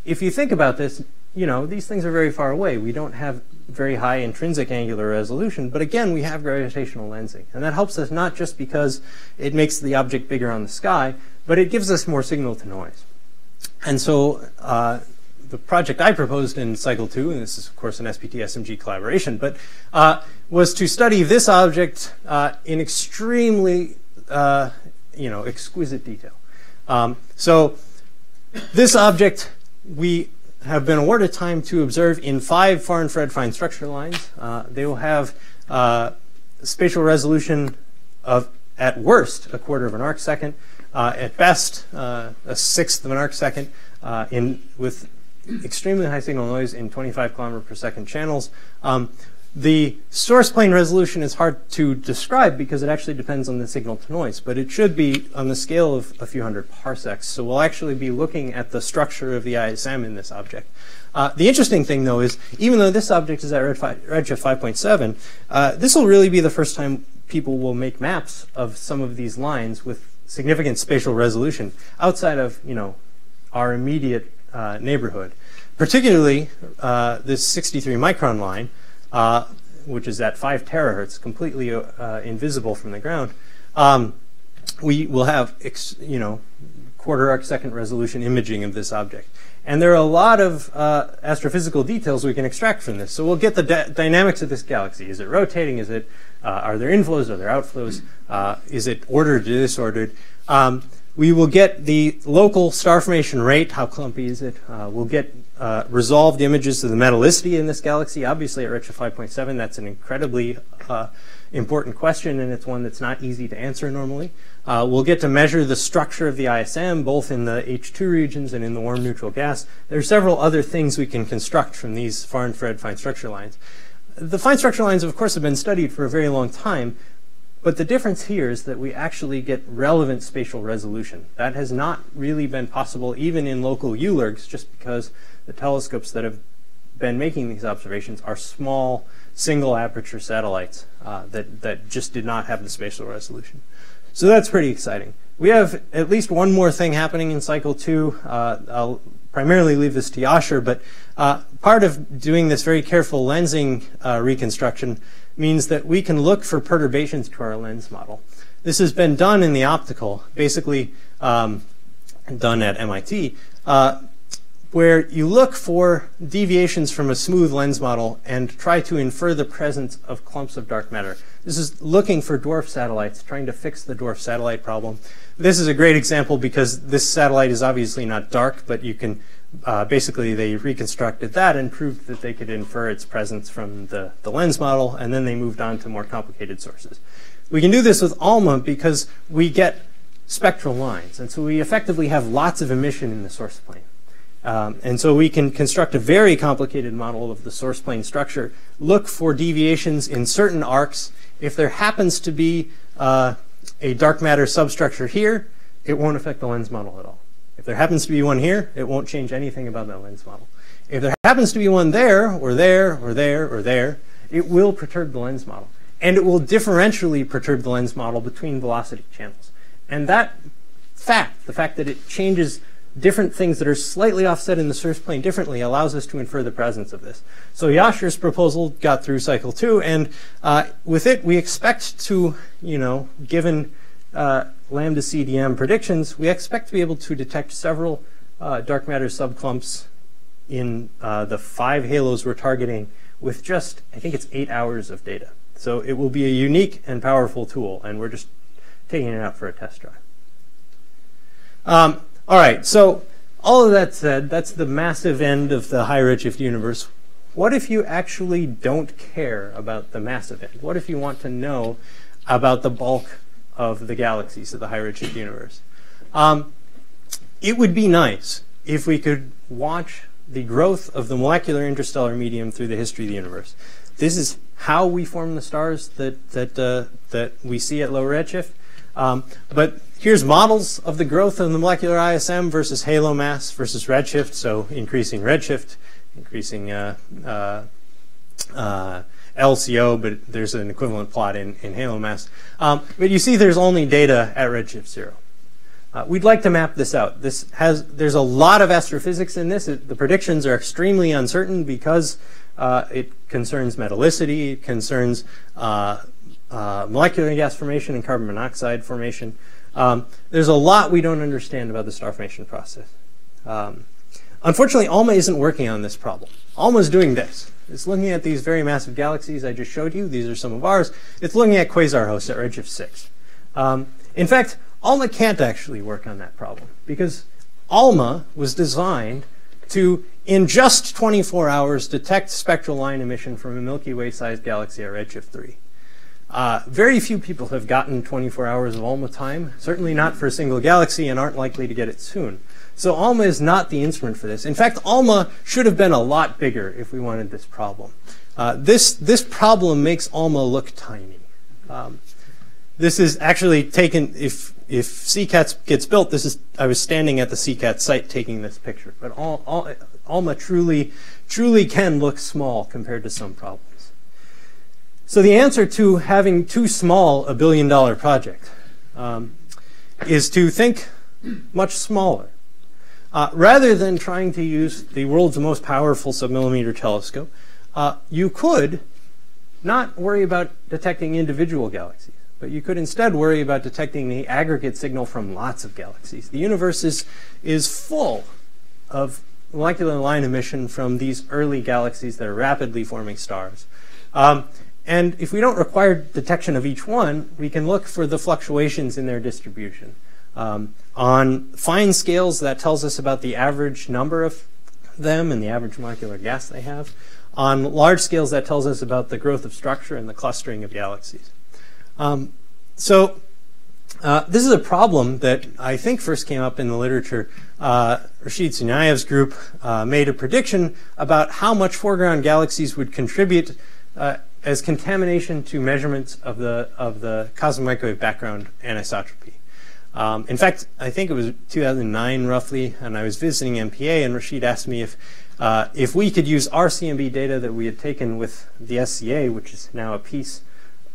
If you think about this, these things are very far away. We don't have very high intrinsic angular resolution, but again, we have gravitational lensing. And that helps us not just because it makes the object bigger on the sky, but it gives us more signal to noise. And so the project I proposed in cycle 2, and this is of course an SPT-SMG collaboration, but was to study this object in extremely exquisite detail. So this object we have been awarded time to observe in 5 far infrared fine structure lines. They will have spatial resolution of, at worst, 1/4 of an arc second, at best, 1/6 of an arc second, with extremely high signal noise in 25 km per second channels. The source plane resolution is hard to describe because it actually depends on the signal to noise, but it should be on the scale of a few hundred parsecs. So we'll actually be looking at the structure of the ISM in this object. The interesting thing, though, is even though this object is at Redshift 5.7, this will really be the first time people will make maps of some of these lines with significant spatial resolution outside of our immediate neighborhood. Particularly this 63 micron line, which is at 5 terahertz, completely invisible from the ground. We will have 1/4 arc second resolution imaging of this object. And there are a lot of astrophysical details we can extract from this. So we'll get the dynamics of this galaxy. Is it rotating? Are there inflows? Are there outflows? Is it ordered or disordered? We will get the local star formation rate, how clumpy is it. We'll get resolved images of the metallicity in this galaxy. Obviously at Redshift 5.7, that's an incredibly important question, and it's one that's not easy to answer normally. We'll get to measure the structure of the ISM, both in the H2 regions and in the warm neutral gas. There are several other things we can construct from these far-infrared fine structure lines. The fine structure lines, of course, have been studied for a very long time, but the difference here is that we actually get relevant spatial resolution. That has not really been possible even in local ULERGs, just because the telescopes that have been making these observations are small, single aperture satellites that just did not have the spatial resolution. So that's pretty exciting. We have at least one more thing happening in cycle 2. I'll primarily leave this to Yasher, but part of doing this very careful lensing reconstruction means that we can look for perturbations to our lens model. This has been done in the optical, basically done at MIT, where you look for deviations from a smooth lens model and try to infer the presence of clumps of dark matter. This is looking for dwarf satellites, trying to fix the dwarf satellite problem. This is a great example because this satellite is obviously not dark, but you can basically they reconstructed that and proved that they could infer its presence from the lens model, and then they moved on to more complicated sources. We can do this with Alma because we get spectral lines, and so we effectively have lots of emission in the source plane. And so we can construct a very complicated model of the source plane structure, look for deviations in certain arcs. If there happens to be a dark matter substructure here, it won't affect the lens model at all. If there happens to be one here, it won't change anything about that lens model. If there happens to be one there, or there, or there, or there, it will perturb the lens model. And it will differentially perturb the lens model between velocity channels. And that fact, the fact that it changes different things that are slightly offset in the source plane differently, allows us to infer the presence of this. So Yasher's proposal got through cycle 2, and with it we expect to, given lambda CDM predictions, we expect to be able to detect several dark matter subclumps in the 5 halos we're targeting with just, I think it's 8 hours of data. So it will be a unique and powerful tool, and we're just taking it out for a test drive. All right, so all of that said, that's the massive end of the high redshift universe. What if you actually don't care about the massive end? What if you want to know about the bulk of the galaxies of the high redshift universe? It would be nice if we could watch the growth of the molecular interstellar medium through the history of the universe. This is how we form the stars that we see at low redshift. But here's models of the growth of the molecular ISM versus halo mass versus redshift. So increasing redshift, increasing LCO, but there's an equivalent plot in halo mass. But you see there's only data at redshift 0. We'd like to map this out. There's a lot of astrophysics in this. The predictions are extremely uncertain because it concerns metallicity, it concerns molecular gas formation and carbon monoxide formation. There's a lot we don't understand about the star formation process. Unfortunately, Alma isn't working on this problem. Alma's doing this. It's looking at these very massive galaxies I just showed you. These are some of ours. It's looking at quasar hosts at redshift 6. In fact, Alma can't actually work on that problem because Alma was designed to, in just 24 hours, detect spectral line emission from a Milky Way-sized galaxy at redshift 3. Very few people have gotten 24 hours of Alma time, certainly not for a single galaxy, and aren't likely to get it soon. So Alma is not the instrument for this. In fact, Alma should have been a lot bigger if we wanted this problem. This problem makes Alma look tiny. This is actually taken, if CCAT gets built, I was standing at the CCAT site taking this picture. But Alma truly can look small compared to some problems. So the answer to having too small a billion-dollar project is to think much smaller. Rather than trying to use the world's most powerful submillimeter telescope, you could not worry about detecting individual galaxies, but you could instead worry about detecting the aggregate signal from lots of galaxies. The universe is full of molecular line emission from these early galaxies that are rapidly forming stars. And if we don't require detection of each one, we can look for the fluctuations in their distribution. On fine scales, that tells us about the average number of them and the average molecular gas they have. On large scales, that tells us about the growth of structure and the clustering of galaxies. This is a problem that I think first came up in the literature. Rashid Sunayev's group made a prediction about how much foreground galaxies would contribute as contamination to measurements of the cosmic microwave background anisotropy. In fact, I think it was 2009 roughly, and I was visiting MPA, and Rashid asked me if we could use RCMB data that we had taken with the SCA, which is now a piece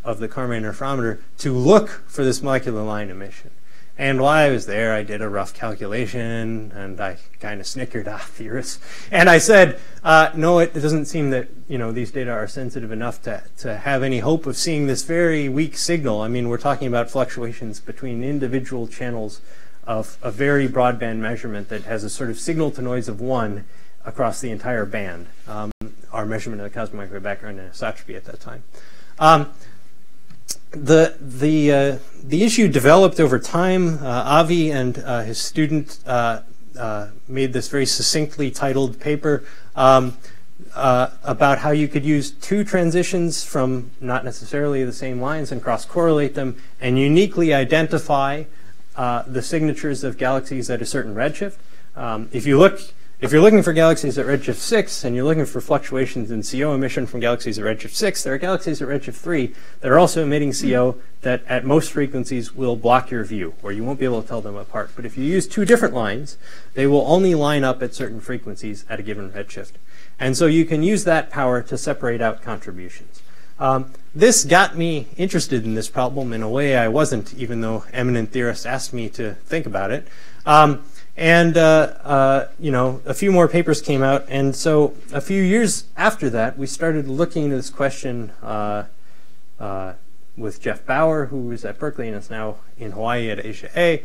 of the Karman interferometer, to look for this molecular line emission. And while I was there, I did a rough calculation, and I kind of snickered, theorists. And I said, no, it doesn't seem that these data are sensitive enough to have any hope of seeing this very weak signal. I mean, we're talking about fluctuations between individual channels of a very broadband measurement that has a sort of signal-to-noise of 1 across the entire band, our measurement of the cosmic microwave background anisotropy at that time. The issue developed over time. Avi and his student made this very succinctly titled paper about how you could use 2 transitions from not necessarily the same lines and cross-correlate them and uniquely identify the signatures of galaxies at a certain redshift. If you're looking for galaxies at redshift 6 and you're looking for fluctuations in CO emission from galaxies at redshift 6, there are galaxies at redshift 3 that are also emitting CO that at most frequencies will block your view, or you won't be able to tell them apart. But if you use 2 different lines, they will only line up at certain frequencies at a given redshift. And so you can use that power to separate out contributions. This got me interested in this problem in a way I wasn't, even though eminent theorists asked me to think about it. A few more papers came out, and so a few years after that, we started looking into this question with Jeff Bauer, who was at Berkeley and is now in Hawaii at Asia A,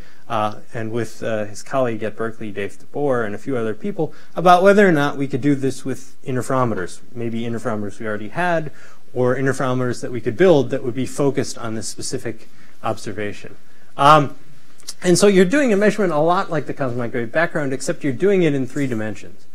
and with his colleague at Berkeley, Dave DeBoer, and a few other people, about whether or not we could do this with interferometers, maybe interferometers we already had, or interferometers that we could build that would be focused on this specific observation. And so you're doing a measurement a lot like the cosmic microwave background, except you're doing it in 3 dimensions.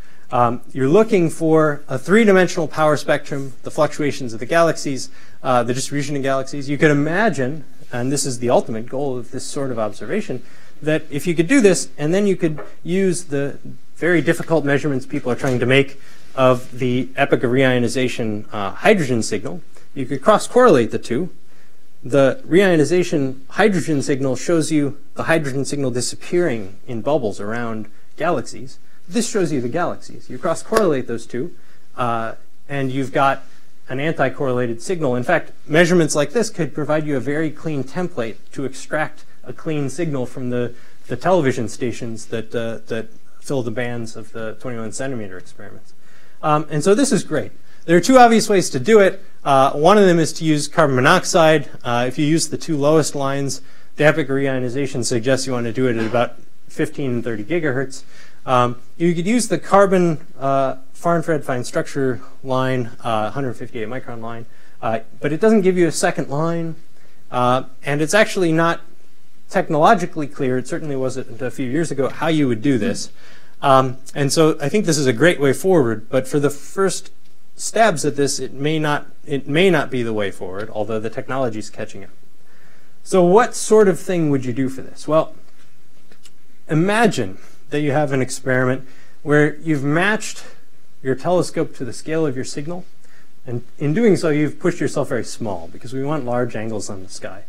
You're looking for a 3-dimensional power spectrum, the fluctuations of the galaxies, the distribution of galaxies. You could imagine, and this is the ultimate goal of this sort of observation, that if you could do this, and then you could use the very difficult measurements people are trying to make of the epoch of reionization hydrogen signal, you could cross-correlate the 2. The reionization hydrogen signal shows you the hydrogen signal disappearing in bubbles around galaxies. This shows you the galaxies. You cross-correlate those 2, and you've got an anti-correlated signal. In fact, measurements like this could provide you a very clean template to extract a clean signal from the television stations that fill the bands of the 21-centimeter experiments. And so this is great. There are 2 obvious ways to do it. One of them is to use carbon monoxide. If you use the 2 lowest lines, the epoch of reionization suggests you want to do it at about 15 and 30 gigahertz. You could use the carbon far-infrared fine structure line, 158 micron line, but it doesn't give you a second line, and it's actually not technologically clear, it certainly wasn't a few years ago, how you would do this. And so I think this is a great way forward, but for the first stabs at this, it may not be the way forward, although the technology is catching up. So what sort of thing would you do for this? Well, imagine that you have an experiment where you've matched your telescope to the scale of your signal, and in doing so, you've pushed yourself very small because we want large angles on the sky.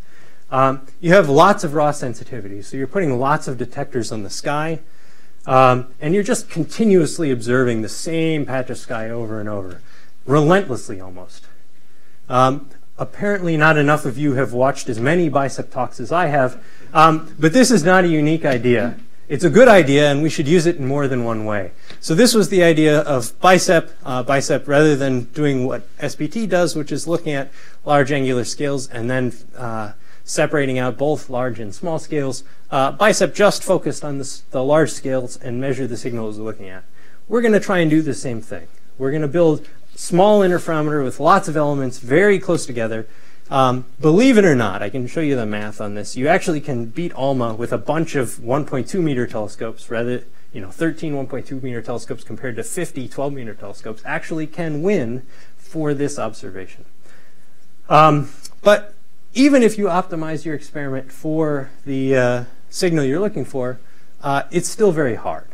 You have lots of raw sensitivity, so you're putting lots of detectors on the sky, and you're just continuously observing the same patch of sky over and over, relentlessly almost. Apparently not enough of you have watched as many BICEP talks as I have, but this is not a unique idea. It's a good idea, and we should use it in more than one way. So this was the idea of BICEP. BICEP, rather than doing what SPT does, which is looking at large angular scales and then separating out both large and small scales, BICEP just focused on the large scales and measured the signals we're looking at. We're going to try and do the same thing. We're going to build small interferometer with lots of elements very close together, Believe it or not, I can show you the math on this. You actually can beat Alma with a bunch of 1.2 meter telescopes, rather, 13 1.2 meter telescopes compared to 50 12 meter telescopes actually can win for this observation. But even if you optimize your experiment for the signal you're looking for, it's still very hard.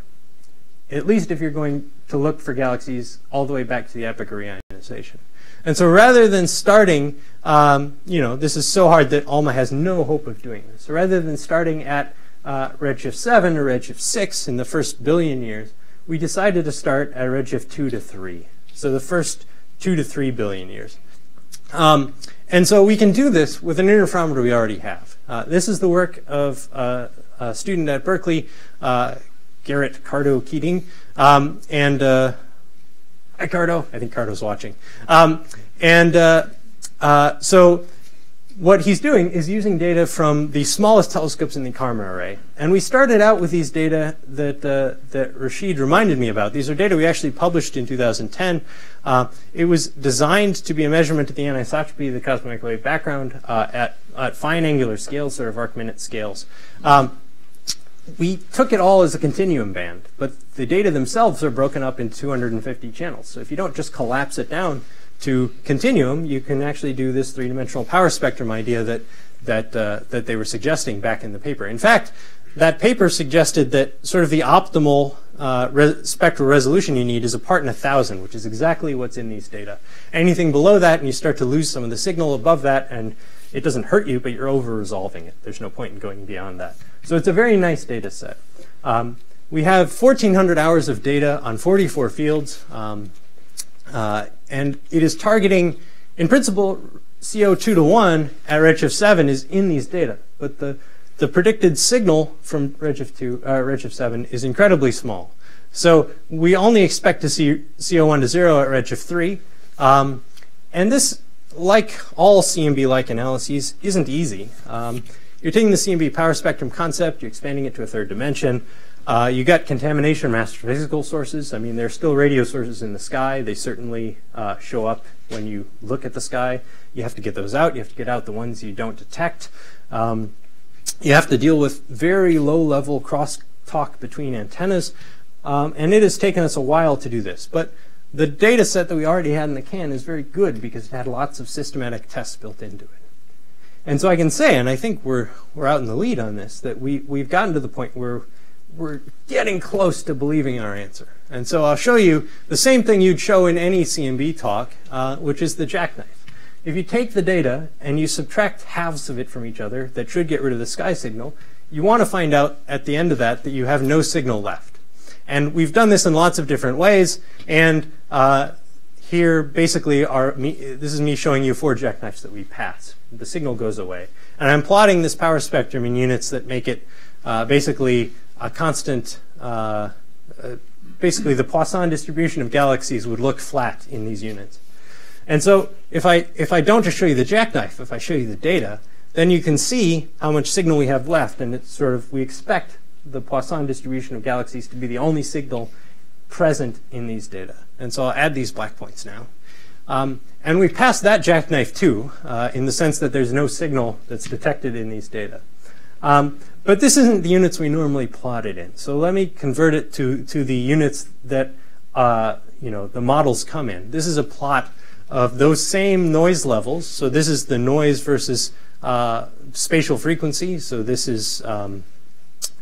At least if you're going to look for galaxies all the way back to the epoch of reionization. And so rather than starting, this is so hard that Alma has no hope of doing this. So rather than starting at Redshift 7 or Redshift 6 in the first billion years, we decided to start at Redshift 2 to 3. So the first 2 to 3 billion years. And so we can do this with an interferometer we already have. This is the work of a student at Berkeley, Garrett Cardo Keating, hi, Cardo. I think Cardo's watching. So what he's doing is using data from the smallest telescopes in the Karma array. And we started out with these data that Rashid reminded me about. These are data we actually published in 2010. It was designed to be a measurement of the anisotropy of the cosmic microwave background at fine angular scales, sort of arc-minute scales. We took it all as a continuum band, but the data themselves are broken up in 250 channels. So if you don't just collapse it down to continuum, you can actually do this three-dimensional power spectrum idea that they were suggesting back in the paper. In fact, that paper suggested that sort of the optimal spectral resolution you need is a part in 1,000, which is exactly what's in these data. Anything below that, and you start to lose some of the signal above that, and it doesn't hurt you, but you're over-resolving it. There's no point in going beyond that. So it's a very nice data set. We have 1,400 hours of data on 44 fields, and it is targeting, in principle, CO2 to 1 at Redshift 7 is in these data. But the predicted signal from Redshift 7 is incredibly small. So we only expect to see CO1 to 0 at Redshift 3. And this, like all CMB-like analyses, isn't easy. You're taking the CMB power spectrum concept, you're expanding it to a third dimension. You got contamination from astrophysical sources. I mean, there are still radio sources in the sky. They certainly show up when you look at the sky. You have to get those out. You have to get out the ones you don't detect. You have to deal with very low-level cross-talk between antennas. And it has taken us a while to do this. But the data set that we already had in the can is very good because it had lots of systematic tests built into it. And so I can say, and I think we're out in the lead on this, that we've gotten to the point where we're getting close to believing our answer. And so I'll show you the same thing you'd show in any CMB talk, which is the jackknife. If you take the data and you subtract halves of it from each other that should get rid of the sky signal, you want to find out at the end of that you have no signal left. And we've done this in lots of different ways. And here, basically, this is me showing you 4 jackknives that we pass. The signal goes away. And I'm plotting this power spectrum in units that make it basically a constant, basically the Poisson distribution of galaxies would look flat in these units. And so if I don't just show you the jackknife, if I show you the data, then you can see how much signal we have left. And it's sort of, we expect the Poisson distribution of galaxies to be the only signal present in these data. And so I'll add these black points now. And we've passed that jackknife too, in the sense that there's no signal that's detected in these data. But this isn't the units we normally plot it in. So let me convert it to the units that the models come in. This is a plot of those same noise levels. So this is the noise versus spatial frequency. So this is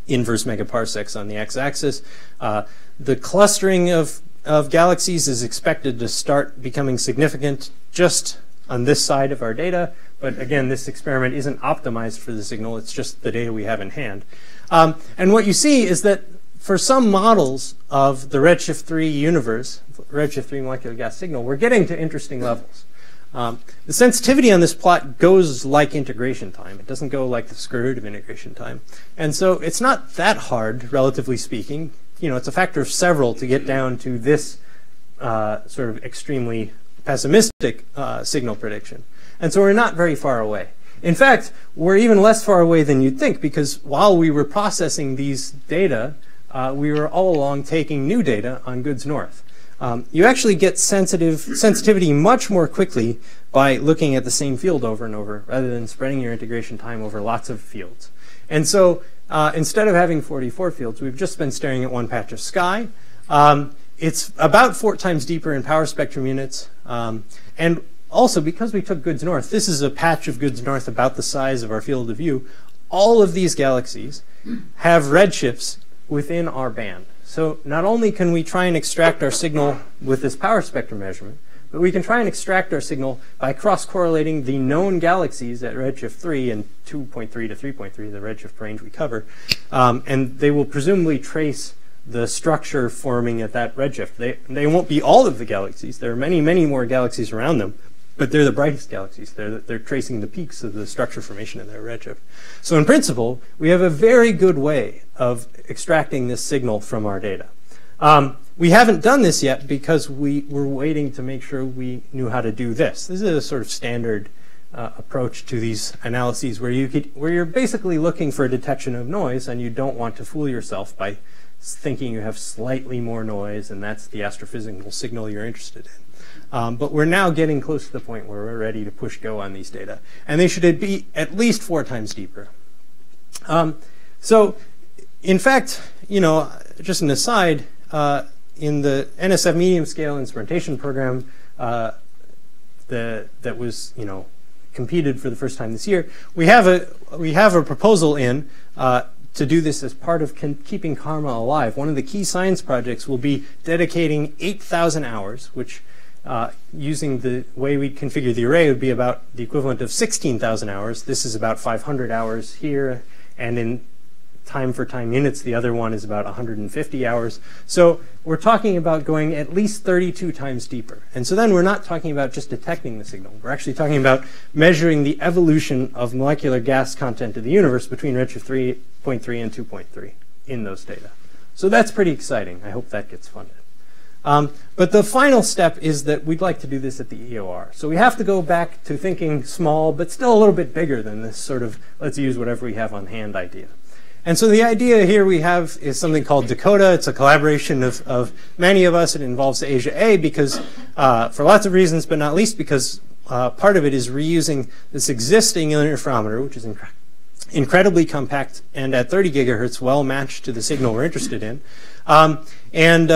inverse megaparsecs on the x-axis. The clustering of galaxies is expected to start becoming significant just on this side of our data. But again, this experiment isn't optimized for the signal. It's just the data we have in hand. And what you see is that for some models of the Redshift 3 universe, Redshift 3 molecular gas signal, we're getting to interesting levels. The sensitivity on this plot goes like integration time. It doesn't go like the square root of integration time. And so it's not that hard, relatively speaking. It's a factor of several to get down to this sort of extremely pessimistic signal prediction. And so we're not very far away. In fact, we're even less far away than you'd think, because while we were processing these data, we were all along taking new data on Goods North. You actually get sensitivity much more quickly by looking at the same field over and over, rather than spreading your integration time over lots of fields. And so instead of having 44 fields, we've just been staring at one patch of sky. It's about 4 times deeper in power spectrum units. And also, because we took goods north, this is a patch of goods north about the size of our field of view. All of these galaxies have redshifts within our band. So not only can we try and extract our signal with this power spectrum measurement, but we can try and extract our signal by cross-correlating the known galaxies at redshift 3 and 2.3 to 3.3, the redshift range we cover. And they will presumably trace the structure forming at that redshift. They won't be all of the galaxies. There are many, many more galaxies around them, but they're the brightest galaxies. They're tracing the peaks of the structure formation in their redshift. So in principle, we have a very good way of extracting this signal from our data. We haven't done this yet because we were waiting to make sure we knew how to do this. This is a sort of standard approach to these analyses where you're basically looking for a detection of noise, and you don't want to fool yourself by thinking you have slightly more noise and that's the astrophysical signal you're interested in. But we're now getting close to the point where we're ready to push go on these data. And they should be at least 4 times deeper. So, in fact, just an aside, in the NSF medium scale instrumentation program that was, competed for the first time this year, we have a proposal in to do this as part of keeping karma alive. One of the key science projects will be dedicating 8,000 hours, which using the way we configure the array would be about the equivalent of 16,000 hours. This is about 500 hours here, and in time for time units, the other one is about 150 hours. So we're talking about going at least 32 times deeper. And so then we're not talking about just detecting the signal. We're actually talking about measuring the evolution of molecular gas content of the universe between redshift 3.3 and 2.3 in those data. So that's pretty exciting. I hope that gets funded. But the final step is that we'd like to do this at the EOR. So we have to go back to thinking small, but still a little bit bigger than this sort of let's use whatever we have on hand idea. And so the idea here we have is something called Dakota. It's a collaboration of many of us. It involves Asia A because, for lots of reasons, but not least because part of it is reusing this existing interferometer, which is incredibly compact and at 30 gigahertz, well matched to the signal we're interested in, and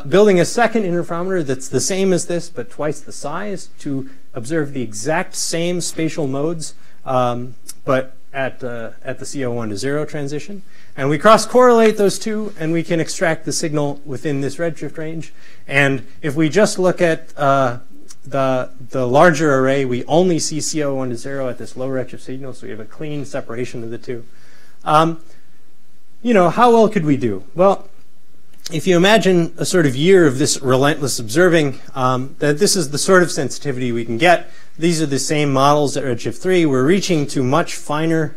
building a second interferometer that's the same as this but twice the size to observe the exact same spatial modes, but at the CO1 to 0 transition. And we cross-correlate those two, and we can extract the signal within this redshift range. And if we just look at the larger array, we only see CO1 to 0 at this low redshift signal, so we have a clean separation of the two. How well could we do? Well, if you imagine a sort of year of this relentless observing, that this is the sort of sensitivity we can get. These are the same models at redshift 3. We're reaching to much finer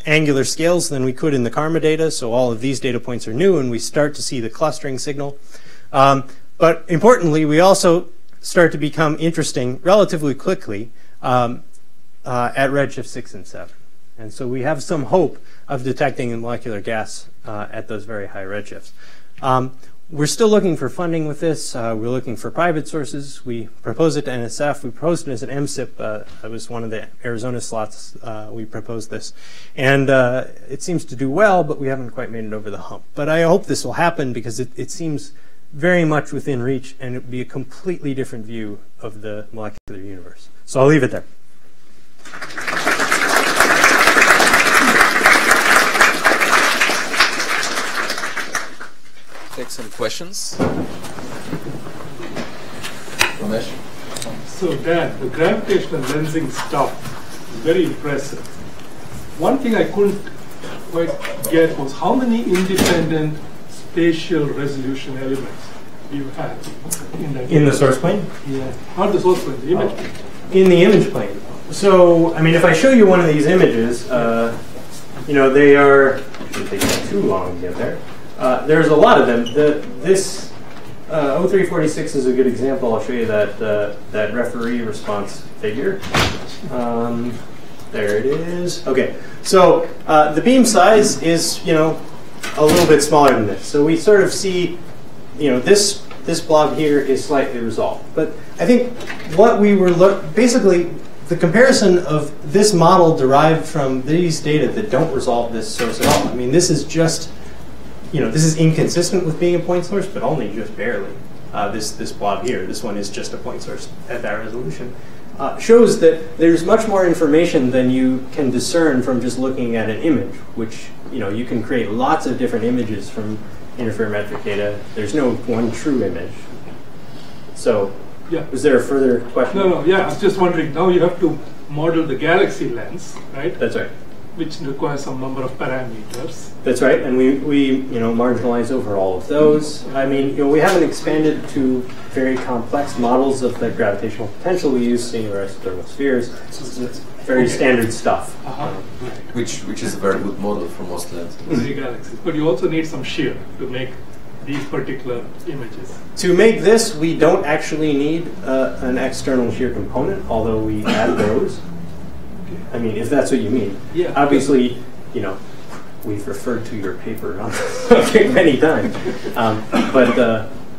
angular scales than we could in the karma data, so all of these data points are new, and we start to see the clustering signal. But importantly, we also start to become interesting relatively quickly at redshift 6 and 7. And so we have some hope of detecting molecular gas at those very high redshifts. We're still looking for funding with this. We're looking for private sources. We proposed it to NSF. We proposed it as an MSIP. That was one of the Arizona slots. We proposed this. And it seems to do well, but we haven't quite made it over the hump. But I hope this will happen because it seems very much within reach, and it would be a completely different view of the molecular universe. So I'll leave it there. Take some questions. Ramesh? So Dan, the gravitational lensing stuff is very impressive. One thing I couldn't quite get was how many independent spatial resolution elements you had in that. In the source plane? Yeah. Not the source plane, the image plane. In the image plane. So, I mean, if I show you one of these images, they are, it shouldn't take too long to get there. There's a lot of them. This 0346 is a good example. I'll show you that referee response figure. There it is. Okay, so the beam size is a little bit smaller than this. So we sort of see this this blob here is slightly resolved. But I think what we were basically the comparison of this model derived from these data that don't resolve this source at all. I mean, this is just, this is inconsistent with being a point source, but only just barely. This blob here, this one is just a point source at that resolution. Shows that there's much more information than you can discern from just looking at an image, which you can create lots of different images from interferometric data. There's no one true image. So, yeah. Was there a further question? No, yeah, I was just wondering, now you have to model the galaxy lens, right? That's right. Which requires some number of parameters. That's right, and we marginalize over all of those. I mean, we haven't expanded to very complex models of the gravitational potential. We use singular isothermal spheres. It's very standard stuff. Which is a very good model for most lenses. The galaxies. But you also need some shear to make these particular images. To make this, we don't actually need an external shear component, although we add those. I mean, if that's what you mean. Yeah. Obviously, we've referred to your paper on many times.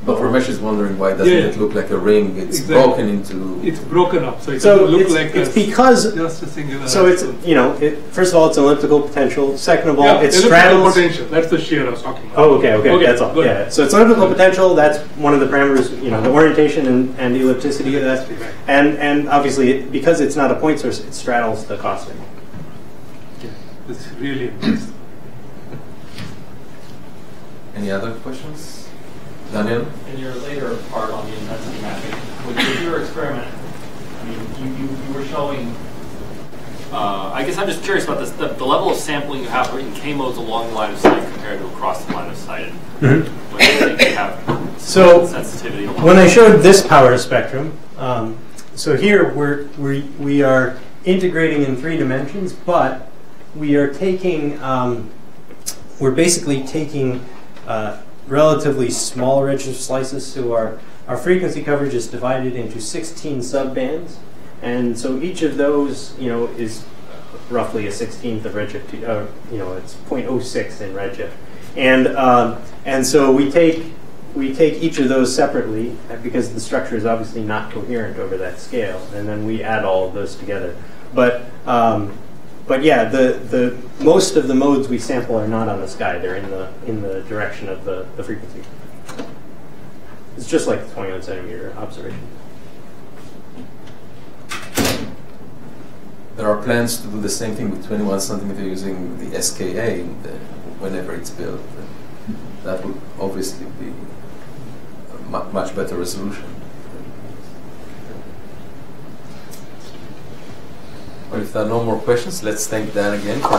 But Ramesh is wondering why doesn't it look like a ring? It's broken into. It's broken up, so it doesn't look like it's because just a singular. So it's first of all, it's elliptical potential. Second of all, it straddles potential. That's the shear I was talking about. Oh, okay, that's all. Yeah. So it's elliptical potential. That's one of the parameters. The orientation and the ellipticity of that, and obviously because it's not a point source, it straddles the costing. Yeah, it's really impressive. Any other questions? Daniel? In your later part on the intensity mapping, with your experiment, I mean, you were showing, I guess I'm just curious about this, the level of sampling you have in K-modes along the line of sight compared to across the line of sight. When you think you have sensitivity along when I showed this power spectrum, so here we are integrating in 3 dimensions, but we are taking, we're basically taking relatively small redshift slices, so our frequency coverage is divided into 16 subbands, and so each of those, is roughly a 16th of redshift. It's 0.06 in redshift, and so we take each of those separately because the structure is obviously not coherent over that scale, and then we add all of those together. But yeah, the most of the modes we sample are not on the sky; they're in the direction of the frequency. It's just like the 21 centimeter observation. There are plans to do the same thing with 21 centimeter using the SKA whenever it's built. That would obviously be a much better resolution. Well, if there are no more questions, let's thank Dan again for